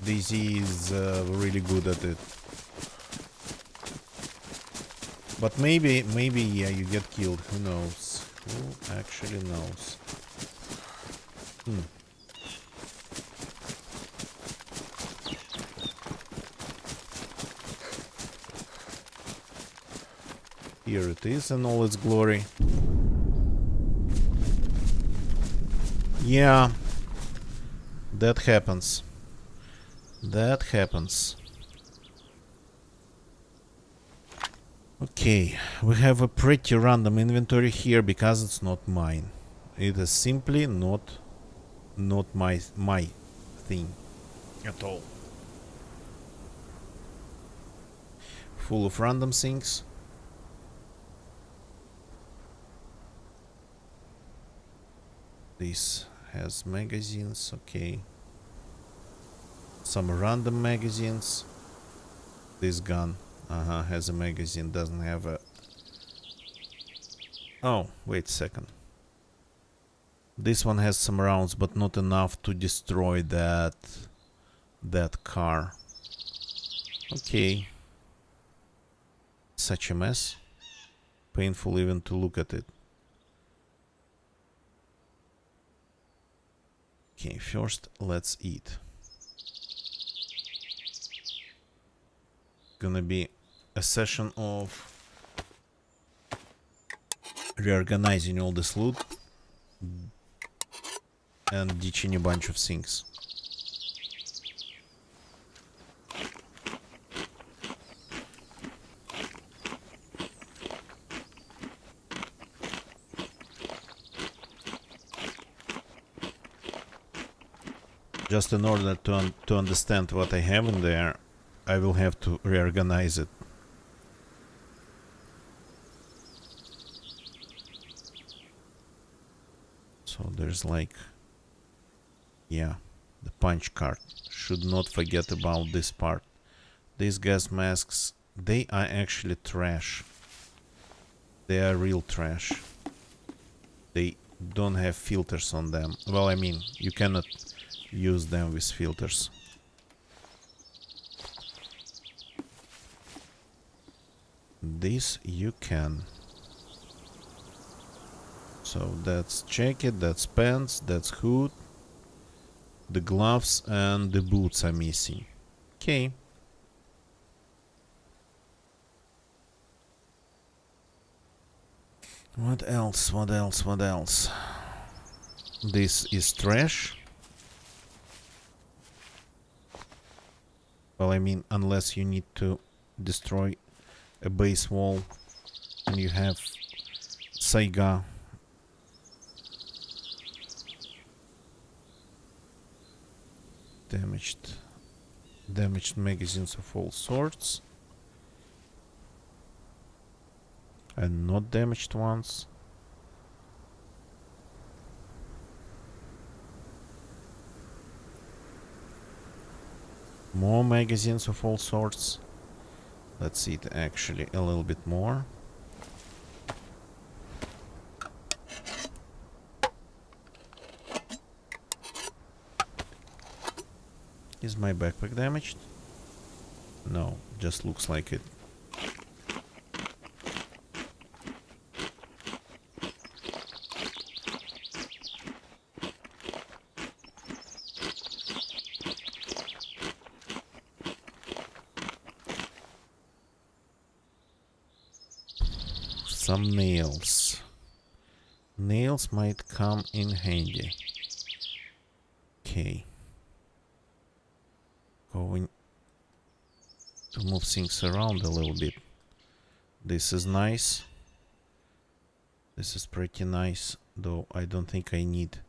DayZ is really good at it. But maybe, yeah, you get killed. Who knows? Who actually knows? Here it is in all its glory. Yeah, that happens. That happens. Okay, we have a pretty random inventory here because it's not mine. It is simply not my thing at all. Full of random things. This has magazines, okay. Some random magazines. This gun, has a magazine, doesn't have a... Oh, wait a second. This one has some rounds, but not enough to destroy that car. Okay. Such a mess. Painful even to look at it. Okay, first let's eat. Gonna be a session of reorganizing all this loot and ditching a bunch of things. Just in order to understand what I have in there, I will have to reorganize it. So there's like, yeah, the punch card. Should not forget about this part. These gas masks, they are actually trash. They are real trash. They don't have filters on them. Well, I mean, you cannot use them with filters. This you can. So that's jacket, that's pants, that's hood. The gloves and the boots are missing. Okay. What else? What else? What else? This is trash. Well, I mean, unless you need to destroy a base wall and you have Saiga. Damaged magazines of all sorts. And not damaged ones. More magazines of all sorts. Let's see it actually a little bit more. Is my backpack damaged? No, just looks like it. Some nails. Nails might come in handy. Okay. Going to move things around a little bit. This is nice. This is pretty nice, though I don't think I need.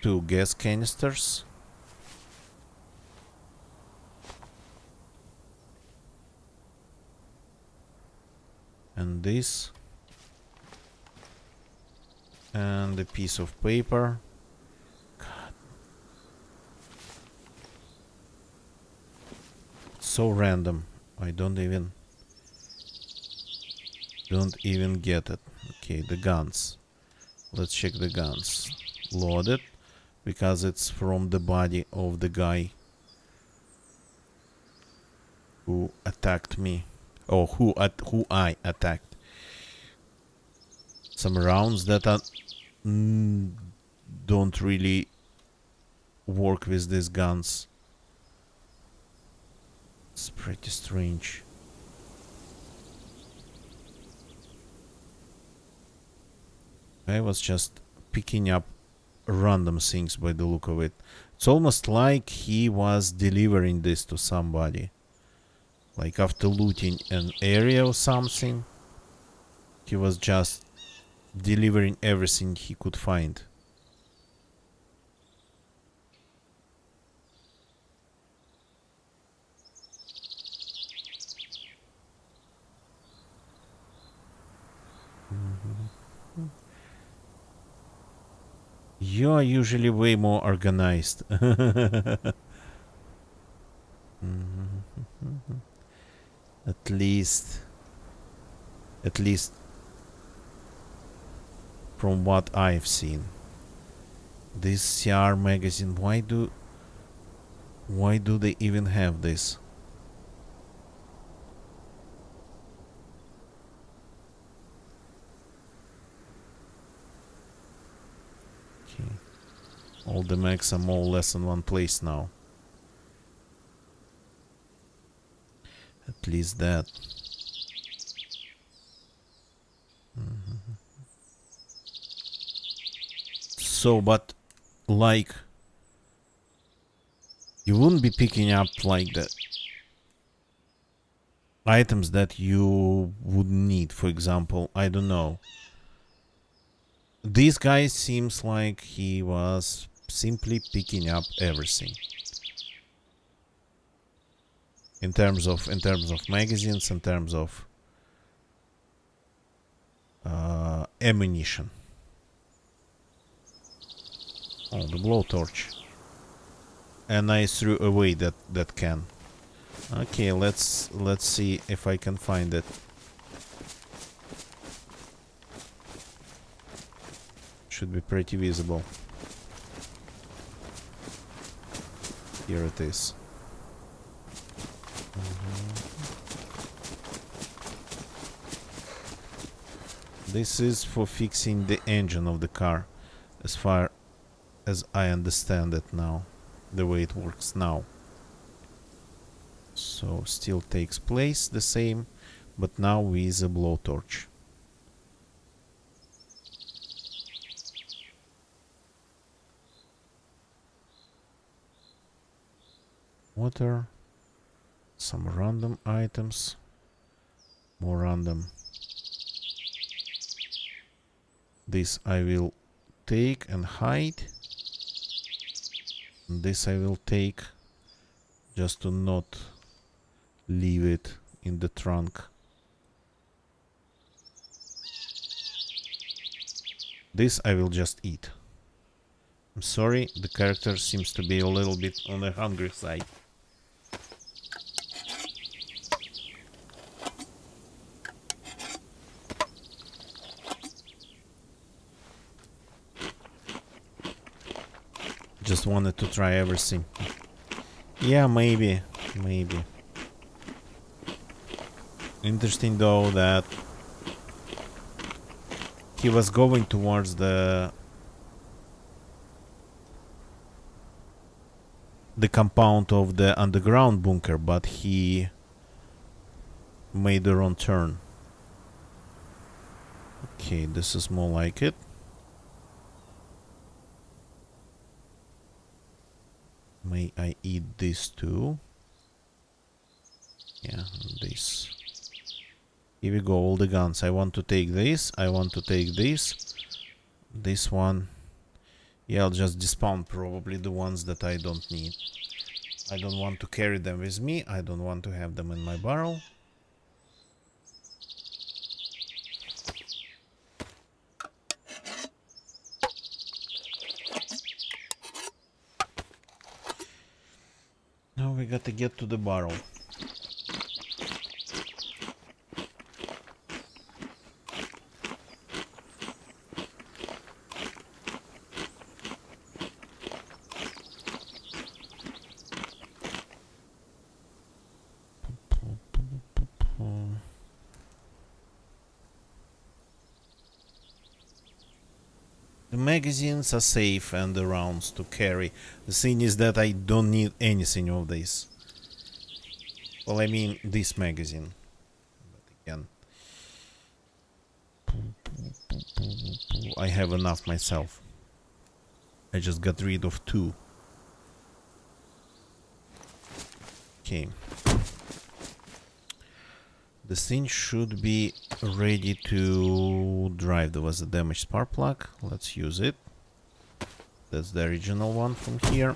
Two gas canisters. And this. And a piece of paper. God. It's so random. I don't even get it. Okay, the guns. Let's check the guns. Loaded, because it's from the body of the guy who attacked me. Or who I attacked. Some rounds that are don't really work with these guns. It's pretty strange. I was just picking up random things by the look of it. It's almost like he was delivering this to somebody. Like after looting an area or something, he was just delivering everything he could find. You're usually way more organized. At least from what I've seen. This CR magazine, why do they even have this? Okay. All the mags are more or less in one place now. At least that. So, but like, you wouldn't be picking up like the items that you would need. For example, I don't know. This guy seems like he was simply picking up everything. In terms of magazines, in terms of ammunition. Oh, the blowtorch. And I threw away that can. Okay, let's see if I can find it. Should be pretty visible. Here it is. This is for fixing the engine of the car, as far as I understand it now, the way it works now. So still takes place the same, but now with a blowtorch. Water. Some random items. More random. This I will take and hide. And this I will take just to not leave it in the trunk. This I will just eat. I'm sorry, the character seems to be a little bit on the hungry side. Just wanted to try everything. Yeah, maybe. Interesting though that he was going towards the compound of the underground bunker, but he made the wrong turn. Okay, this is more like it. May I eat this too? Yeah, this. Here we go, all the guns. I want to take this. I want to take this. This one. Yeah, I'll just despawn probably the ones that I don't need. I don't want to carry them with me. I don't want to have them in my barrel. Now we got to get to the barrel. The magazines are safe and the rounds to carry. The thing is that I don't need anything of this. Well, I mean this magazine. But again, I have enough myself. I just got rid of 2. Okay. The thing should be ready to drive. There was a damaged spark plug. Let's use it. That's the original one from here.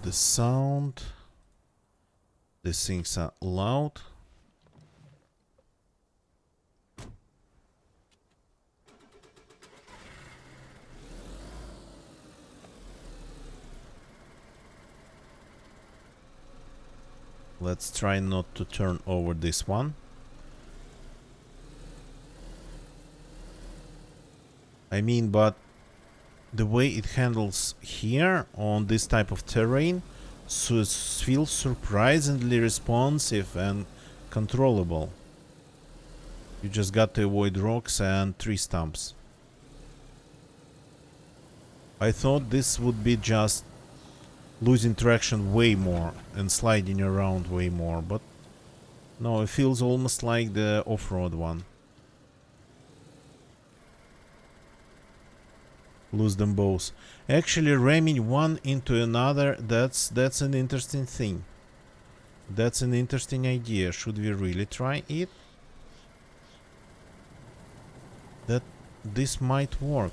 The sound. These things are loud. Let's try not to turn over this one. I mean, but the way it handles here on this type of terrain feels surprisingly responsive and controllable. You just got to avoid rocks and tree stumps. I thought this would be just losing traction way more and sliding around way more, but no, it feels almost like the off-road one. Lose them both. Actually, ramming one into another, that's an interesting thing. That's an interesting idea. Should we really try it? This might work.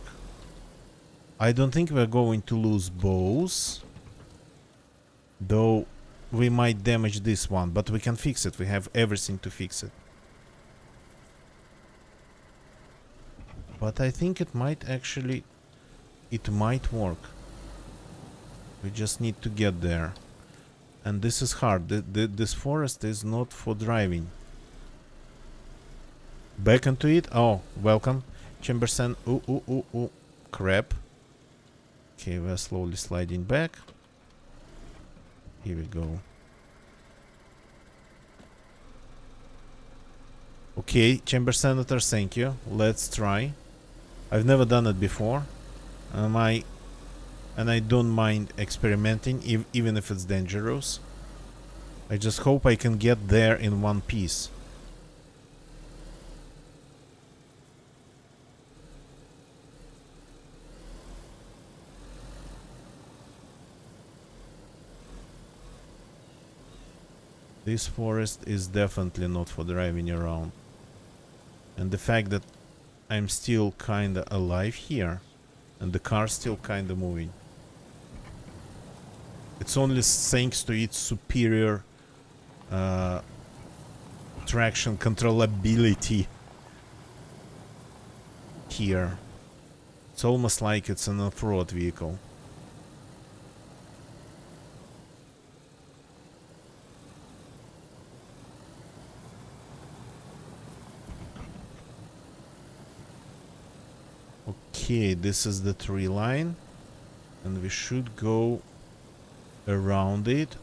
I don't think we're going to lose both. Though we might damage this one, but we can fix it. We have everything to fix it. But I think it might actually... It might work. We just need to get there. And this is hard. This forest is not for driving. Back into it. Oh, welcome. Chamberson. Ooh. Crap. Okay, we're slowly sliding back. Here we go. Okay, Chamber Senator, thank you. Let's try. I've never done it before. And I don't mind experimenting, even if it's dangerous. I just hope I can get there in one piece. This forest is definitely not for driving around. And the fact that I'm still kinda alive here and the car's still kinda moving. It's only thanks to its superior traction controllability here. It's almost like it's an off-road vehicle. Okay, this is the tree line, and we should go around it,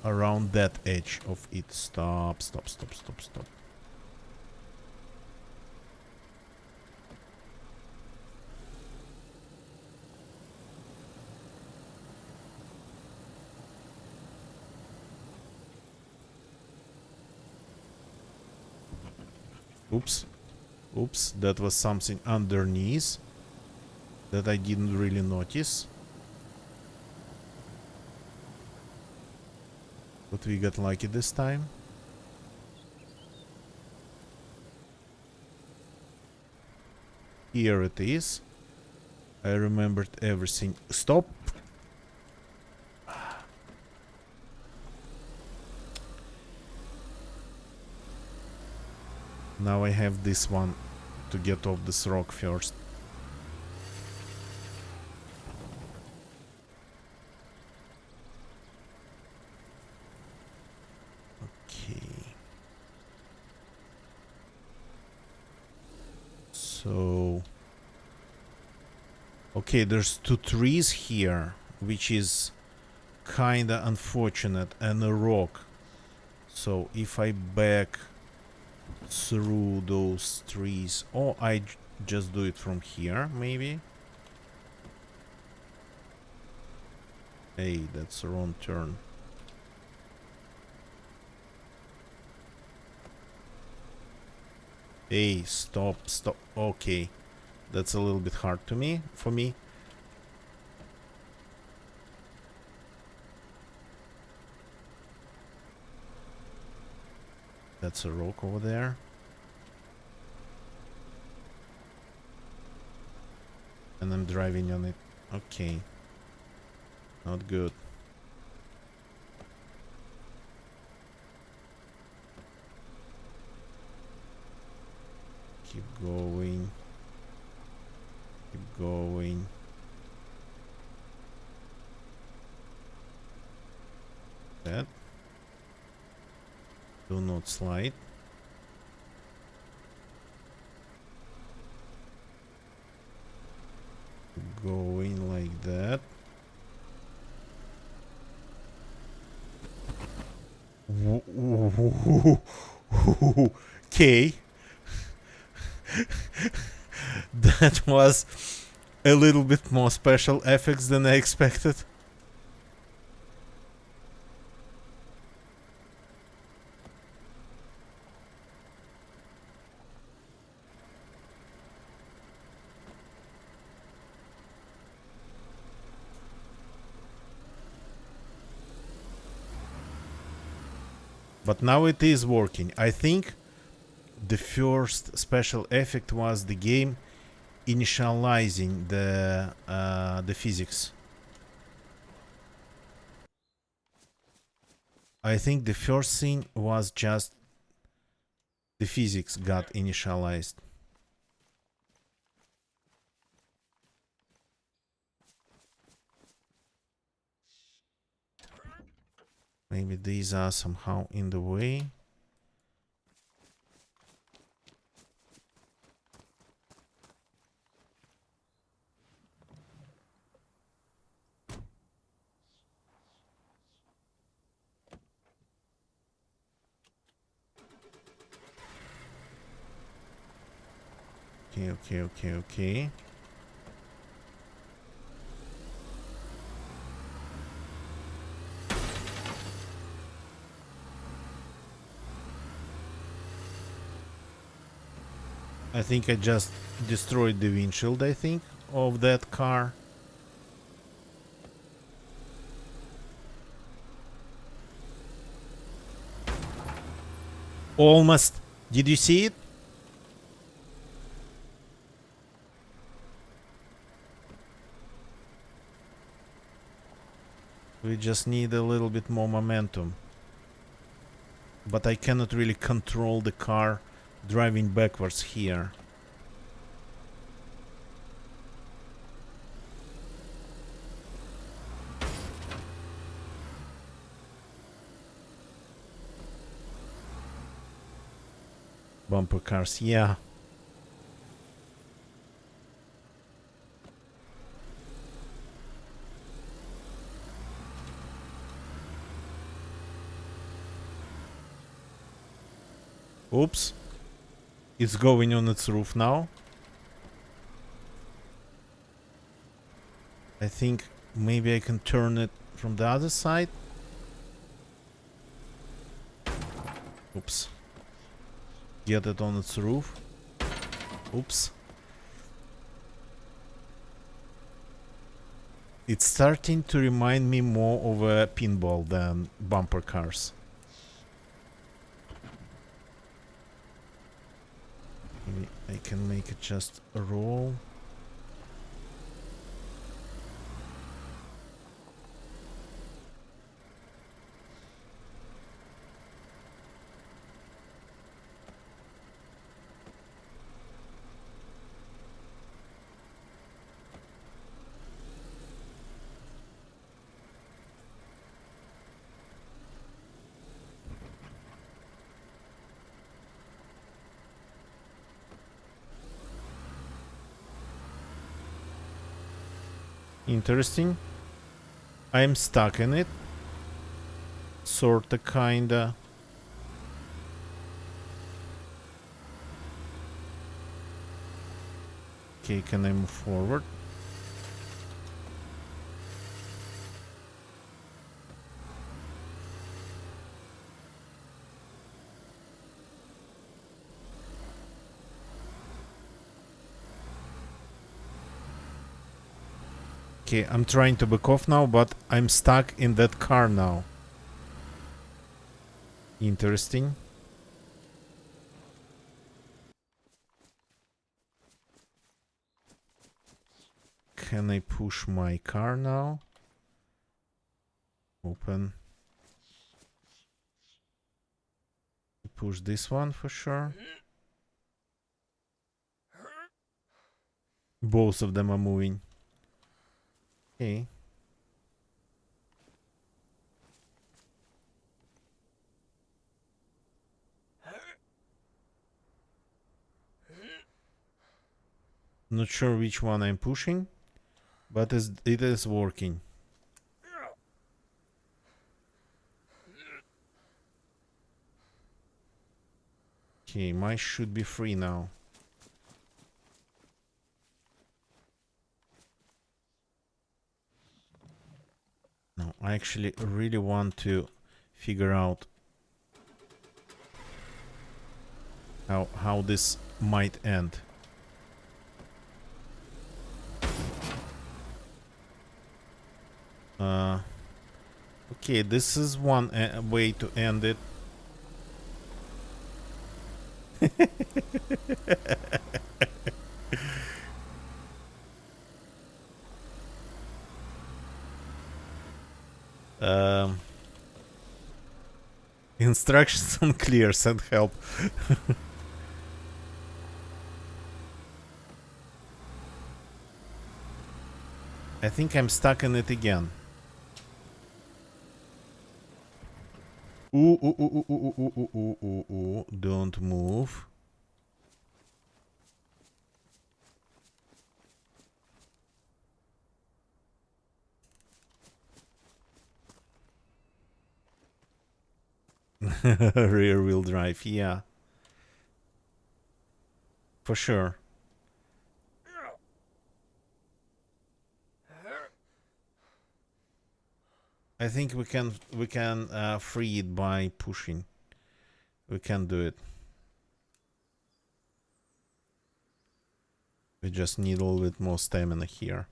around that edge of it. Stop, stop, stop, stop, stop. Oops. Oops, that was something underneath that I didn't really notice. But we got lucky this time. Here it is. I remembered everything. Stop! Now I have this one to get off this rock first. Okay. So... okay, there's two trees here, which is kinda unfortunate, and a rock. So if I back through those trees, or I just do it from here, maybe. Hey, that's a wrong turn. Hey, stop, stop. Okay, that's a little bit hard for me. That's a rock over there. And I'm driving on it. Okay. Not good. Keep going. Keep going. That. Do not slide. Going like that. Okay. That was a little bit more special effects than I expected. But now it is working. I think the first special effect was the game initializing the physics. I think the first thing was just the physics got initialized. Maybe these are somehow in the way. Okay. I think I just destroyed the windshield, I think, of that car. Almost. Did you see it? We just need a little bit more momentum. But I cannot really control the car driving backwards here. Bumper cars, yeah. Oops. It's going on its roof now. I think maybe I can turn it from the other side. Oops. Get it on its roof. Oops. It's starting to remind me more of a pinball than bumper cars. Maybe I can make it just a roll. Interesting. I'm stuck in it. Sorta, kinda. Okay, can I move forward? Okay, I'm trying to back off now, but I'm stuck in that car now. Interesting. Can I push my car now? Open. Push this one for sure. Both of them are moving. Okay. Not sure which one I'm pushing, but it is working. Okay, mine should be free now. No, I actually really want to figure out how this might end. Okay, this is one way to end it. Instructions unclear, send help. I think I'm stuck in it again. Ooh, ooh, ooh, ooh, ooh, ooh, ooh, ooh, ooh, ooh. Don't move. Rear wheel drive, yeah. For sure. I think we can free it by pushing. We can do it. We just need a little bit more stamina here.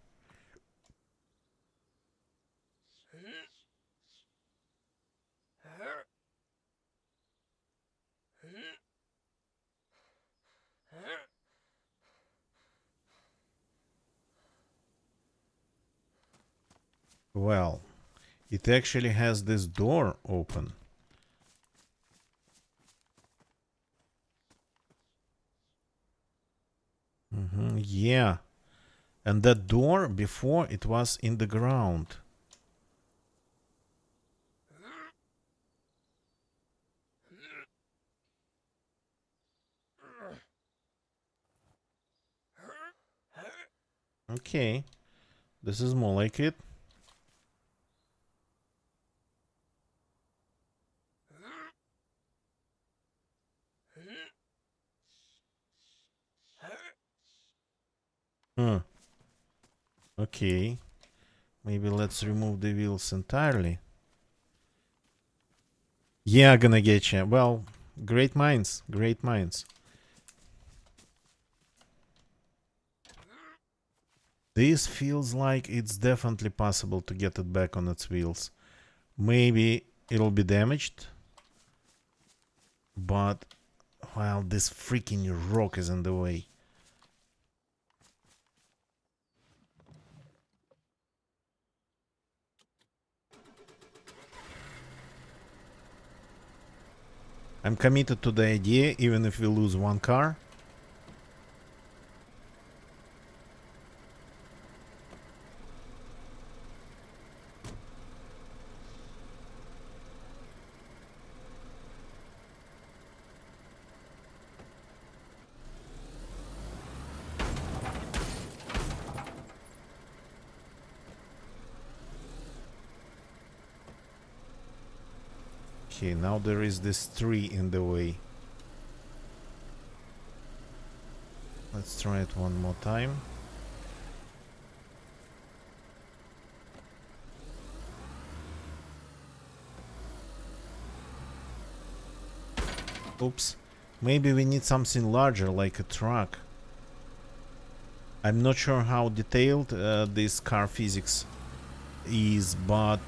Well, it actually has this door open. Yeah. And that door before it was in the ground. Okay. This is more like it. Hmm. Okay. Maybe let's remove the wheels entirely. Yeah, gonna get you. Well, great minds. Great minds. This feels like it's definitely possible to get it back on its wheels. Maybe it'll be damaged. But, well, this freaking rock is in the way. I'm committed to the idea, even if we lose one car. Okay, now there is this tree in the way. Let's try it one more time. Oops. Maybe we need something larger, like a truck. I'm not sure how detailed this car physics is, but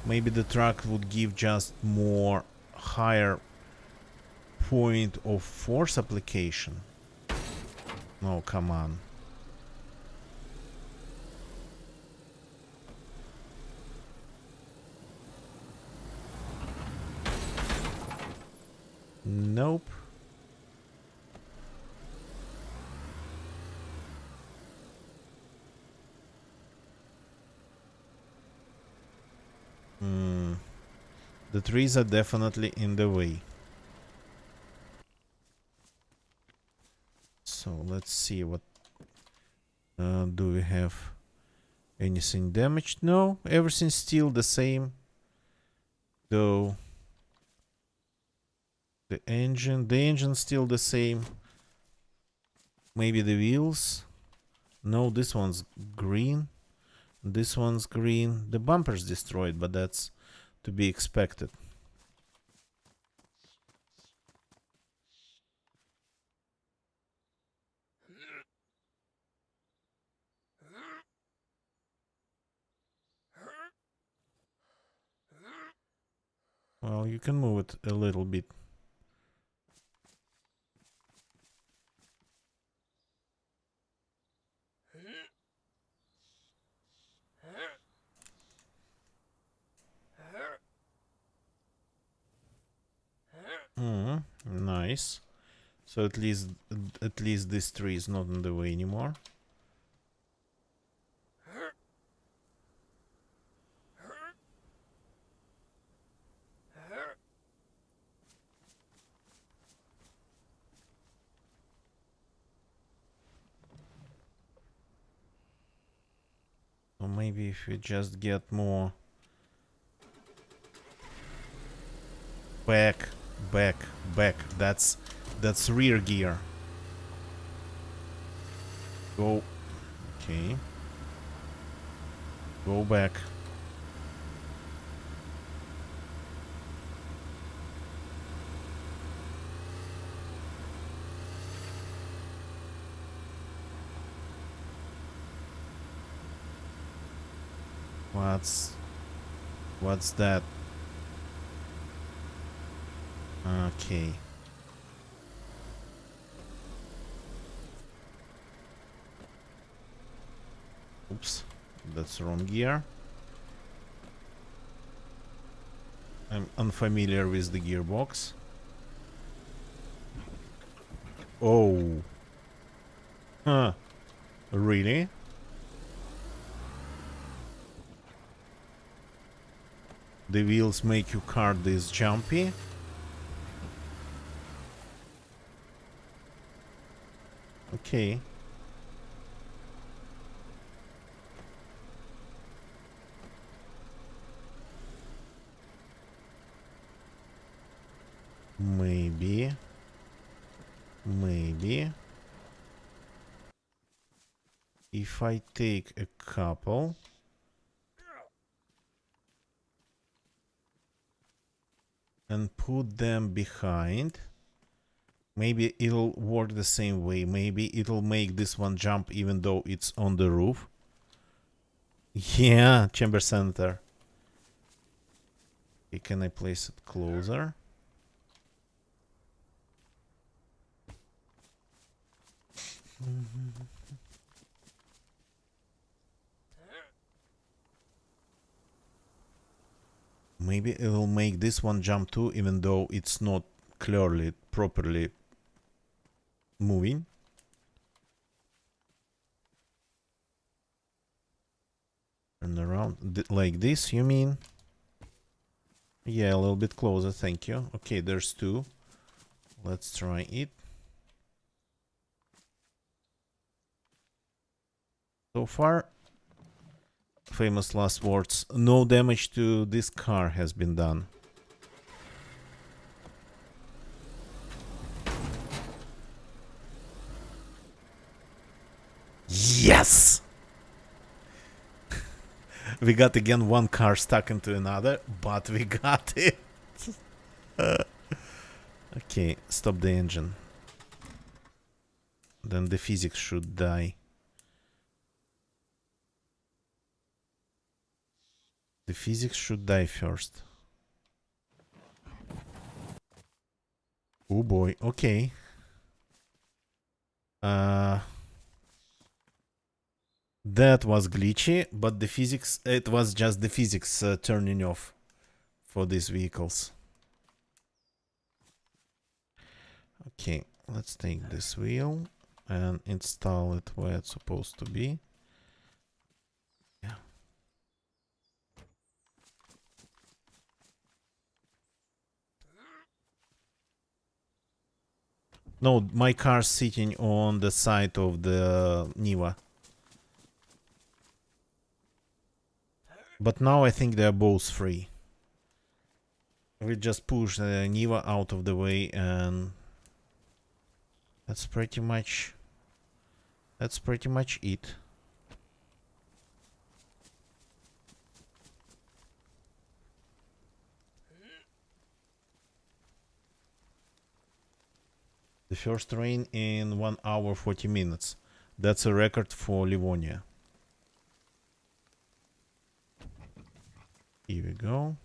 maybe the truck would give just more higher point of force application. Oh, come on. Nope. The trees are definitely in the way. So let's see what do we have anything damaged? No, everything's still the same. Though the engine's still the same. Maybe the wheels. No, this one's green. This one's green. The bumper's destroyed, but that's to be expected. Well, you can move it a little bit. Nice. So at least this tree is not in the way anymore. Or maybe if we just get more back, back, back. That's rear gear. Go. Okay. Go back. What's that? Okay. Oops. That's wrong gear. I'm unfamiliar with the gearbox. Oh. Huh. Really? The wheels make your car this jumpy? Okay. Maybe. Maybe. If I take a couple and put them behind, maybe it'll work the same way. Maybe it'll make this one jump even though it's on the roof. Yeah, chamber center. Okay, can I place it closer? Maybe it will make this one jump too, even though it's not clearly, properly moving. Turn around. Like this, you mean? Yeah, a little bit closer, thank you. Okay, there's two. Let's try it. So far, famous last words. No damage to this car has been done. Yes! We got again one car stuck into another, but we got it. Okay, stop the engine. Then the physics should die. The physics should die first. Oh boy, okay. That was glitchy, but the physics, it was just the physics turning off for these vehicles. Okay, let's take this wheel and install it where it's supposed to be. Yeah. No, my car's sitting on the side of the Niva. But now I think they're both free. We just push the Niva out of the way and that's pretty much it. The first rain in 1 hour 40 minutes. That's a record for Livonia. Here we go.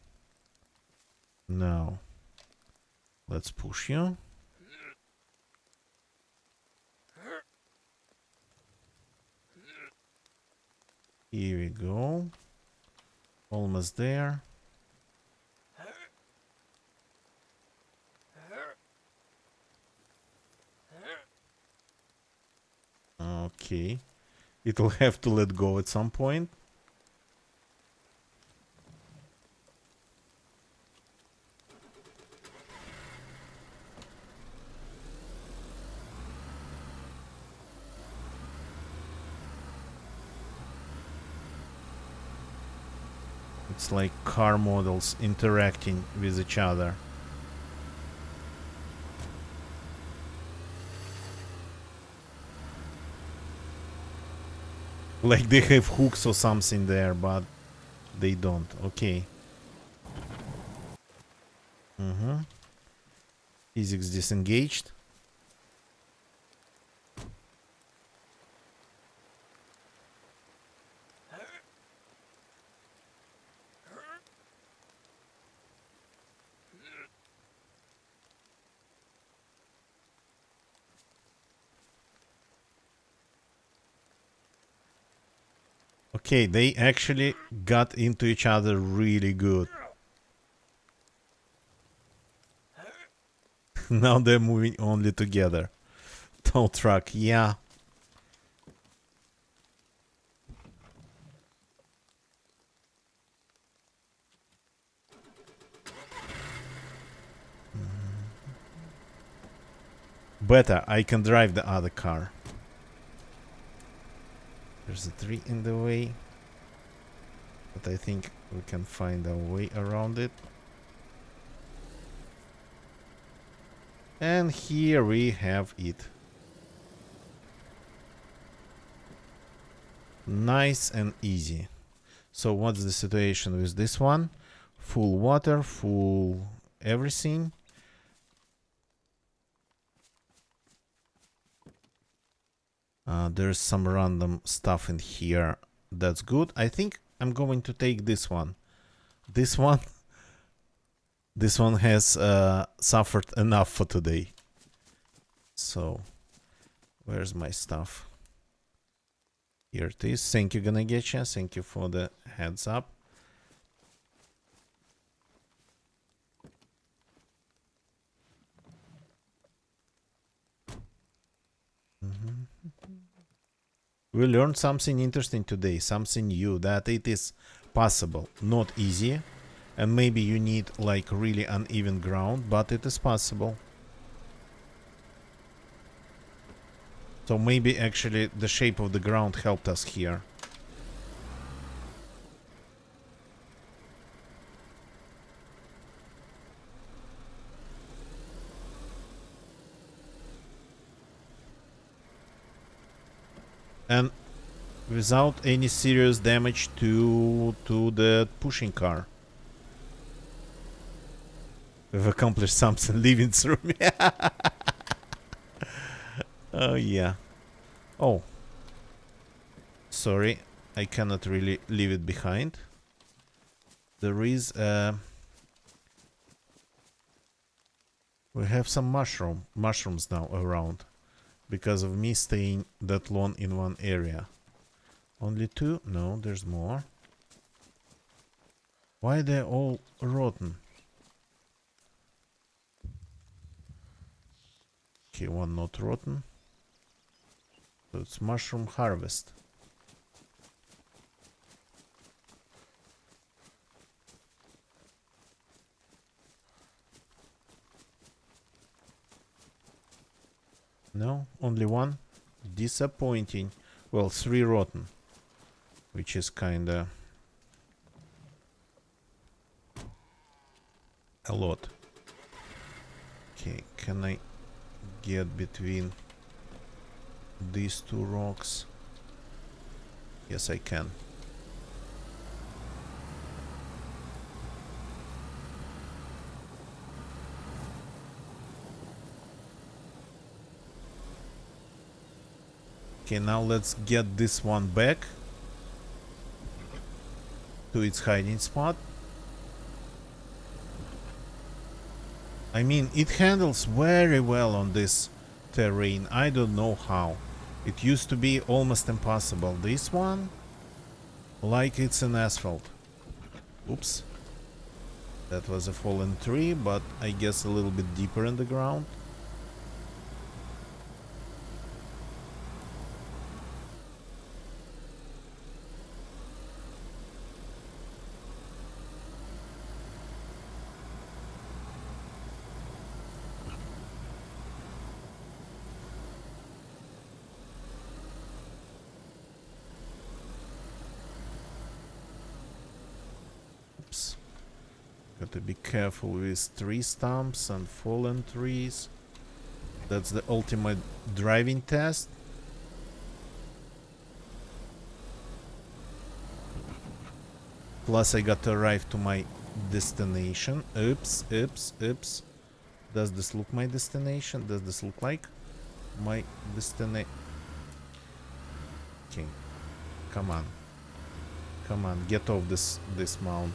Now, let's push you. Here we go. Almost there. Okay. It'll have to let go at some point. It's like car models interacting with each other. Like they have hooks or something there, but they don't. Okay. Physics disengaged. Okay, they actually got into each other really good. Now they're moving only together. Tow truck, yeah. Better, I can drive the other car. There's a tree in the way, but I think we can find a way around it. And here we have it. Nice and easy. So what's the situation with this one? Full water, full everything. There's some random stuff in here. That's good. I think I'm going to take this one. This one has suffered enough for today. So where's my stuff? Here it is. Thank you, Gonna Getcha. Thank you for the heads up. We learned something interesting today, something new, that it is possible, not easy, and maybe you need like really uneven ground, but it is possible. So maybe actually the shape of the ground helped us here. And without any serious damage to the pushing car. We've accomplished something living through me. Oh yeah. Oh. Sorry, I cannot really leave it behind. There is we have some mushrooms now around. Because of me staying that long in one area. Only two? No, there's more. Why they're all rotten? Okay, one not rotten. So it's mushroom harvest. No, only one. Disappointing. Well, 3 rotten. Which is kinda a lot. Okay, can I get between these two rocks? Yes, I can. Okay, now let's get this one back to its hiding spot. I mean, it handles very well on this terrain. I don't know how. It used to be almost impossible. This one, like it's an asphalt. Oops. That was a fallen tree, but I guess a little bit deeper in the ground. Got to be careful with tree stumps and fallen trees. That's the ultimate driving test. Plus I got to arrive to my destination. Oops, oops, oops. Does this look my destination? Does this look like my destination? Okay. Come on. Come on, get off this mount.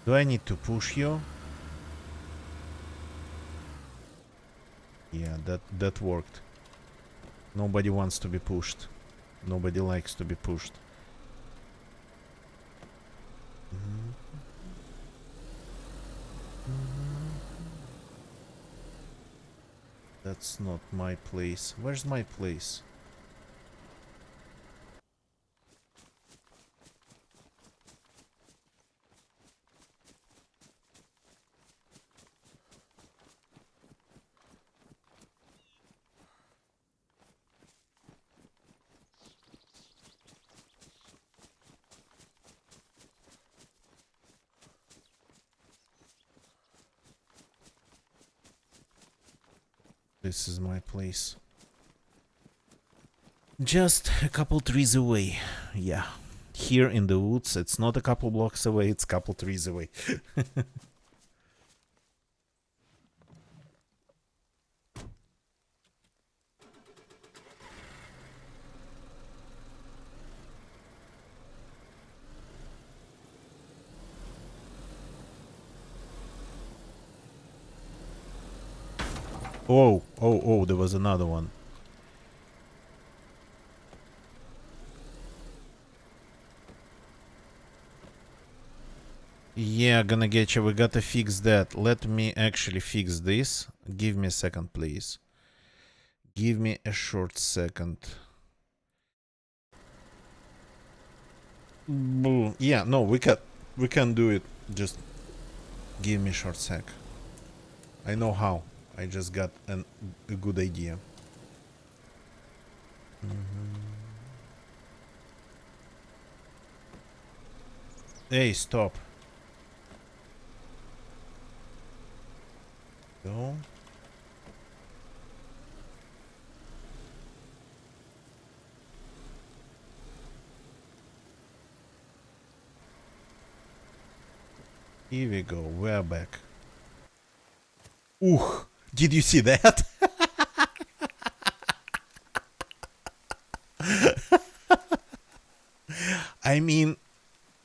Do I need to push you? Yeah, that worked. Nobody wants to be pushed. Nobody likes to be pushed. That's not my place. Where's my place? This is my place. Just a couple trees away. Yeah. Here in the woods, it's not a couple blocks away, it's a couple trees away. Oh, there was another one. Yeah, gonna get you. We gotta fix that. Let me actually fix this. Give me a second, please. Give me a short second. Yeah, no, we can do it. Just give me a short sec. I know how. I just got a good idea. Hey, stop. Go. Here we go. We're back. Ooh, did you see that? I mean,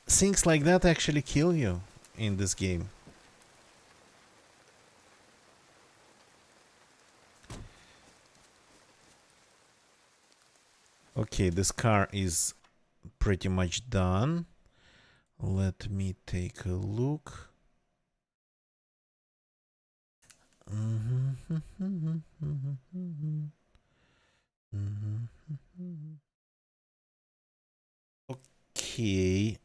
things like that actually kill you in this game. Okay, this car is pretty much done. Let me take a look. Okay.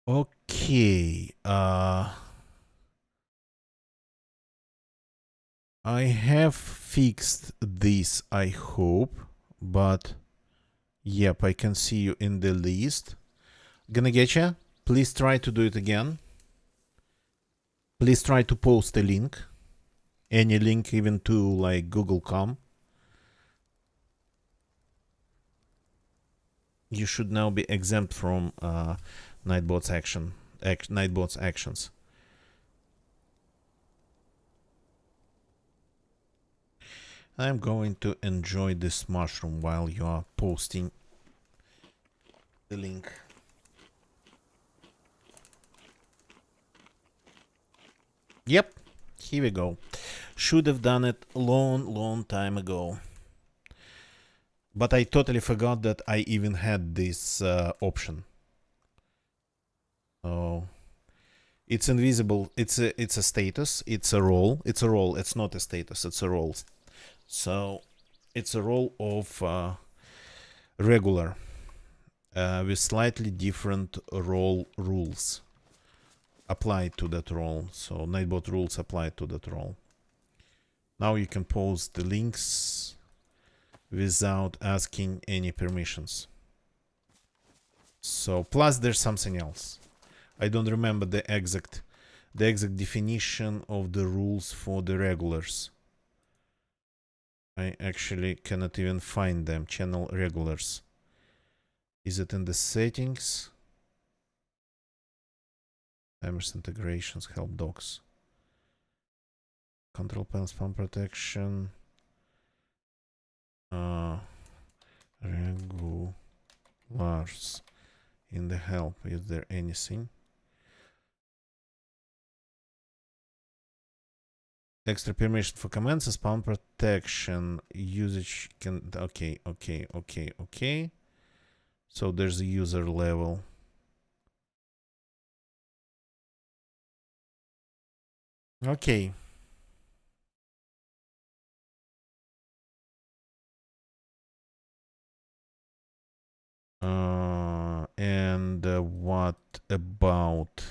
Okay. I have fixed this, I hope, but yep, I can see you in the list. Gonna get you. Please try to do it again. Please try to post a link. Any link, even to like Google.com. You should now be exempt from Nightbot's actions. I'm going to enjoy this mushroom while you are posting the link. Yep, here we go. Should have done it long time ago. But I totally forgot that I even had this option. Oh, it's invisible. It's a status. It's a role. It's a role. It's not a status. It's a role. So it's a role of regular with slightly different role rules applied to that role. So Nightbot rules applied to that role. Now you can post the links without asking any permissions. So plus there's something else. I don't remember the exact definition of the rules for the regulars. I actually cannot even find them. Channel regulars. Is it in the settings? Timers, integrations, help docs. Control panel, spam protection. Regulars. In the help, is there anything? Extra permission for commands, spam protection. Usage can... Okay. So there's a user level. Okay. And what about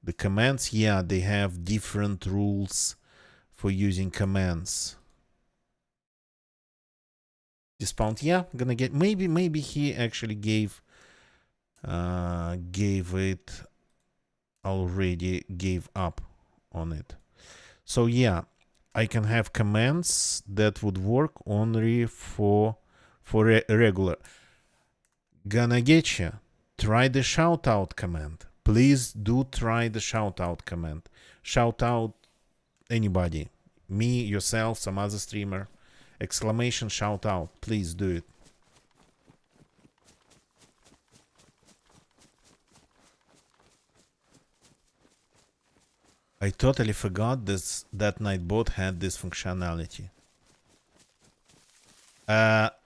the commands? Yeah, they have different rules for using commands. Dismount, yeah, gonna get... Maybe he actually gave it already, gave up on it. So yeah, I can have commands that would work only for regular. Gonna get you. Try the shout out command. Please do try the shout out command. Shout out anybody. Me, yourself, some other streamer. Exclamation shout out. Please do it. I totally forgot that Nightbot had this functionality.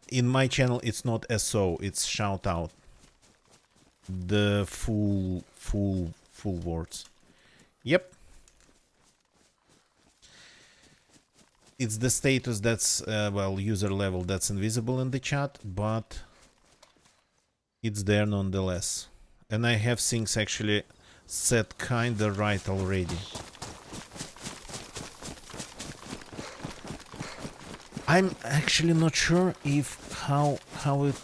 In my channel, it's not SO, it's shout out. The full words. Yep. It's the status that's, well, user level that's invisible in the chat, but it's there nonetheless. And I have things actually set kinda right already. I'm actually not sure if how it...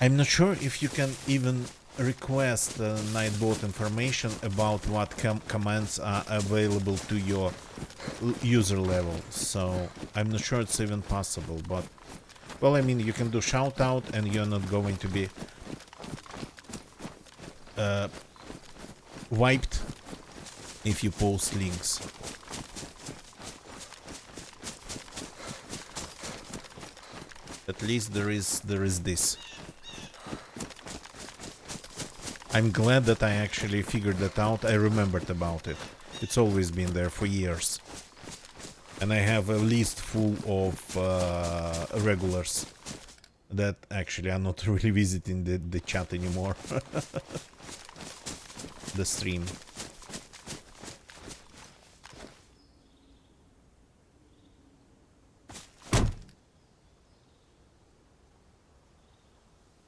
I'm not sure if you can even request Nightbot information about what commands are available to your user level. So I'm not sure it's even possible, but... Well, I mean, you can do shout out and you're not going to be wiped if you post links. At least there is this. I'm glad that I actually figured that out. I remembered about it. It's always been there for years. And I have a list full of regulars that actually are not really visiting the chat anymore. The stream.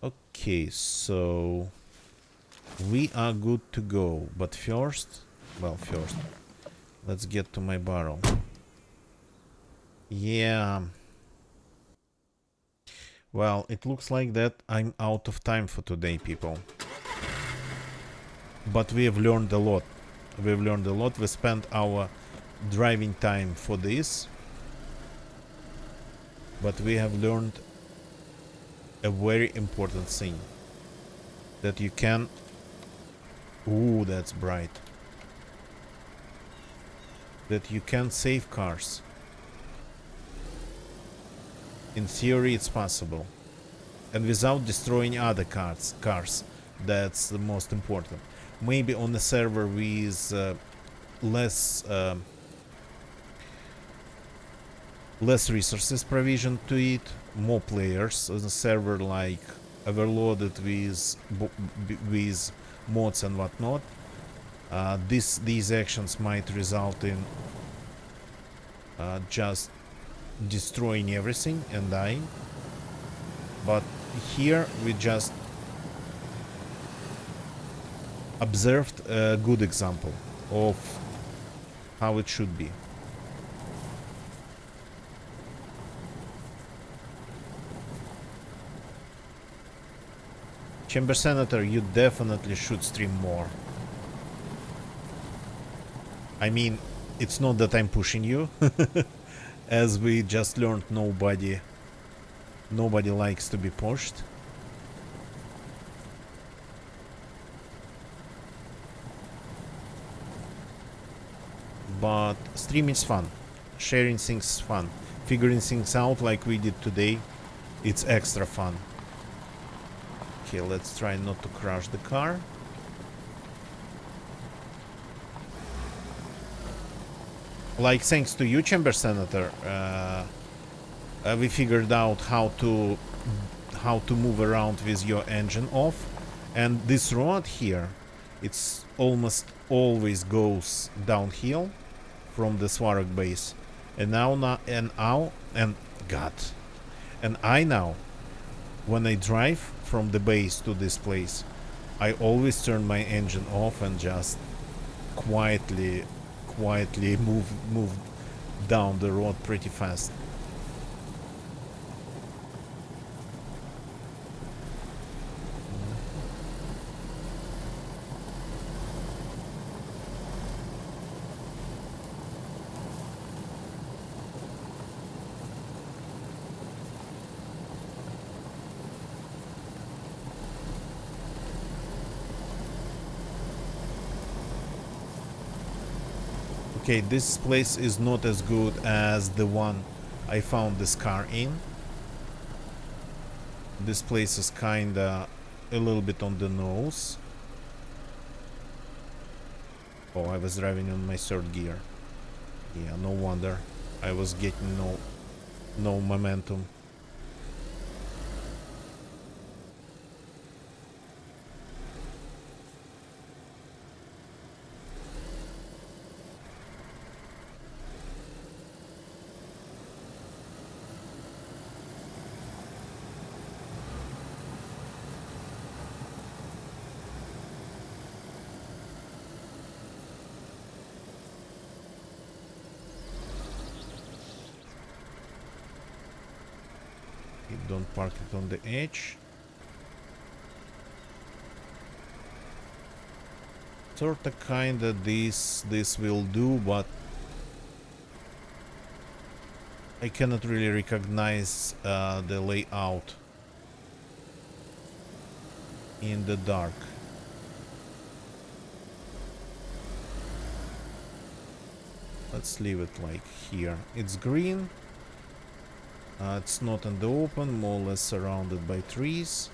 Okay, so we are good to go, but first, let's get to my barrel. Yeah. Well, it looks like that I'm out of time for today, people. But we have learned a lot. We spent our driving time for this. But we have learned a very important thing. That you can... Ooh, that's bright. That you can save cars. In theory, it's possible. And without destroying other cars. That's the most important. Maybe on a server with less resources provisioned to it, more players, on a server like overloaded with mods and whatnot, these actions might result in just destroying everything and dying. But here we just observed a good example of how it should be. Chamber Senator, you definitely should stream more. I mean, it's not that I'm pushing you, as we just learned nobody Nobody likes to be pushed. But streaming is fun. Sharing things is fun. Figuring things out like we did today, it's extra fun. Okay, let's try not to crash the car. Like, thanks to you, Chamber Senator, we figured out how to move around with your engine off. And this road here, it's almost always goes downhill from the Svarog base. And I now, when I drive from the base to this place, I always turn my engine off and just quietly move down the road pretty fast. Okay, this place is not as good as the one I found this car in. This place is kinda a little bit on the nose. Oh, I was driving on my third gear. Yeah, no wonder. I was getting no momentum. Don't park it on the edge. Sorta kinda this will do, but I cannot really recognize the layout in the dark. Let's leave it like here. It's green. It's not in the open, more or less surrounded by trees.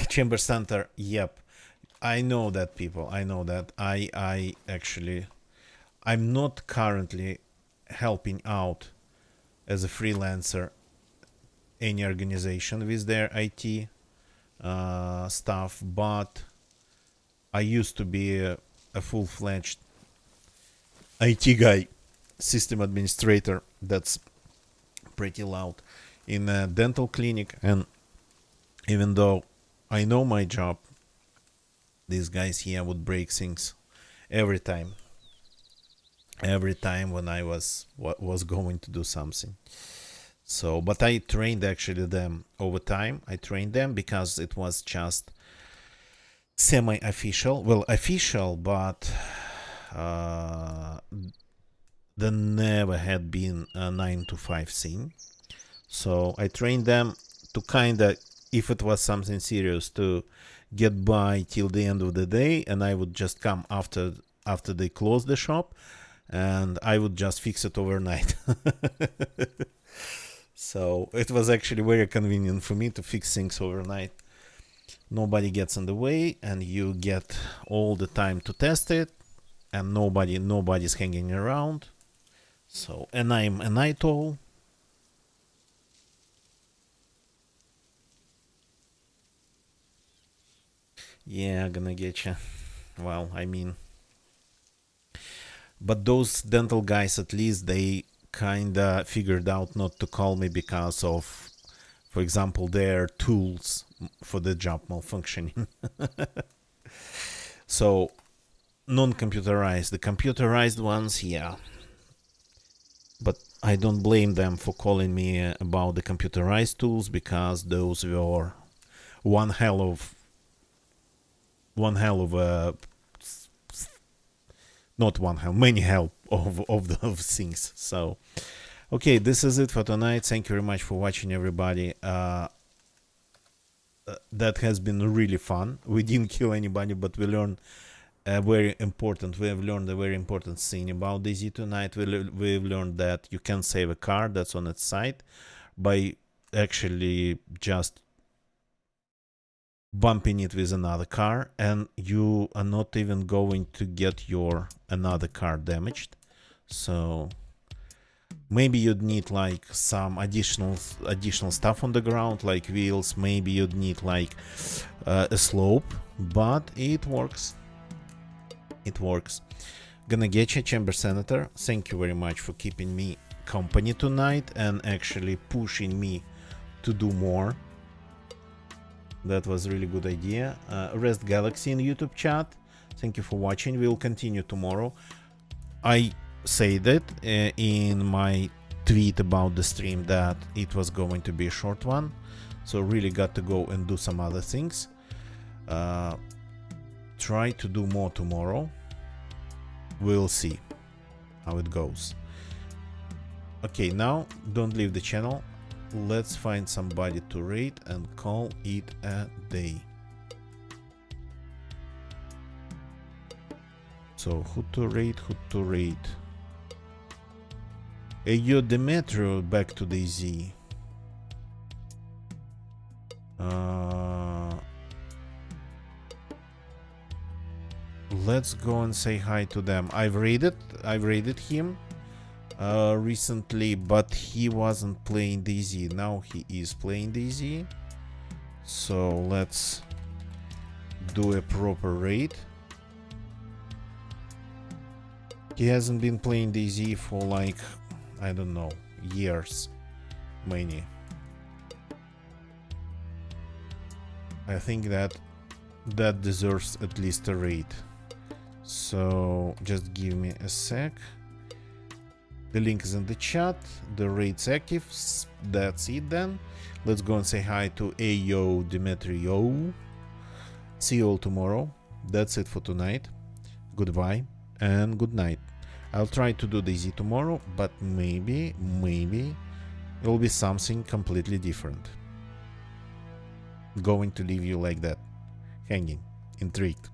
Chamber Center, yep. I know that, people. I know that. I actually, I'm not currently helping out as a freelancer any organization with their IT stuff, but I used to be a full-fledged IT guy, system administrator. That's pretty loud in a dental clinic, and even though I know my job, these guys here would break things every time when I was going to do something. So, but I trained actually them over time. I trained them because it was just semi-official, well, official, but there never had been a 9 to 5 thing. So I trained them to kinda, if it was something serious, to get by till the end of the day, and I would just come after they close the shop, and I would just fix it overnight. So it was actually very convenient for me to fix things overnight. Nobody gets in the way, and you get all the time to test it, and nobody's hanging around. So, and I'm a night owl. Yeah, gonna get you. Well, I mean, but those dental guys, at least they kinda figured out not to call me because of, for example, their tools for the job malfunctioning. So non-computerized. The computerized ones, yeah, But I don't blame them for calling me about the computerized tools, because those were one hell of not one hell, many hell of things. So okay, this is it for tonight. Thank you very much for watching, everybody. That has been really fun. We didn't kill anybody, but we learned we have learned a very important thing about DayZ tonight. We've learned that you can save a car that's on its side by actually just bumping it with another car, and you are not even going to get your another car damaged. So maybe you'd need like some additional stuff on the ground, like wheels. Maybe you'd need like a slope, but it works. It works. Gonna get you, Chamber Senator. Thank you very much for keeping me company tonight and actually pushing me to do more. That was a really good idea. Rest Galaxy in YouTube chat. Thank you for watching. We'll continue tomorrow. I said that in my tweet about the stream that it was going to be a short one. So really got to go and do some other things. Try to do more tomorrow. We'll see how it goes. Okay, now don't leave the channel. Let's find somebody to raid and call it a day. So who to raid? Hey, yo, Demetrio, back to DayZ. Let's go and say hi to them. I've raided him recently, but he wasn't playing DayZ. Now he is playing DayZ. So let's do a proper raid. He hasn't been playing DayZ for like, I don't know, years. Many. I think that deserves at least a raid. So just give me a sec. The link is in the chat. The raid's active. That's it then. Let's go and say hi to Ayo Demetrio. See you all tomorrow. That's it for tonight. Goodbye and good night. I'll try to do DayZ tomorrow, but maybe it will be something completely different. Going to leave you like that, hanging, intrigued.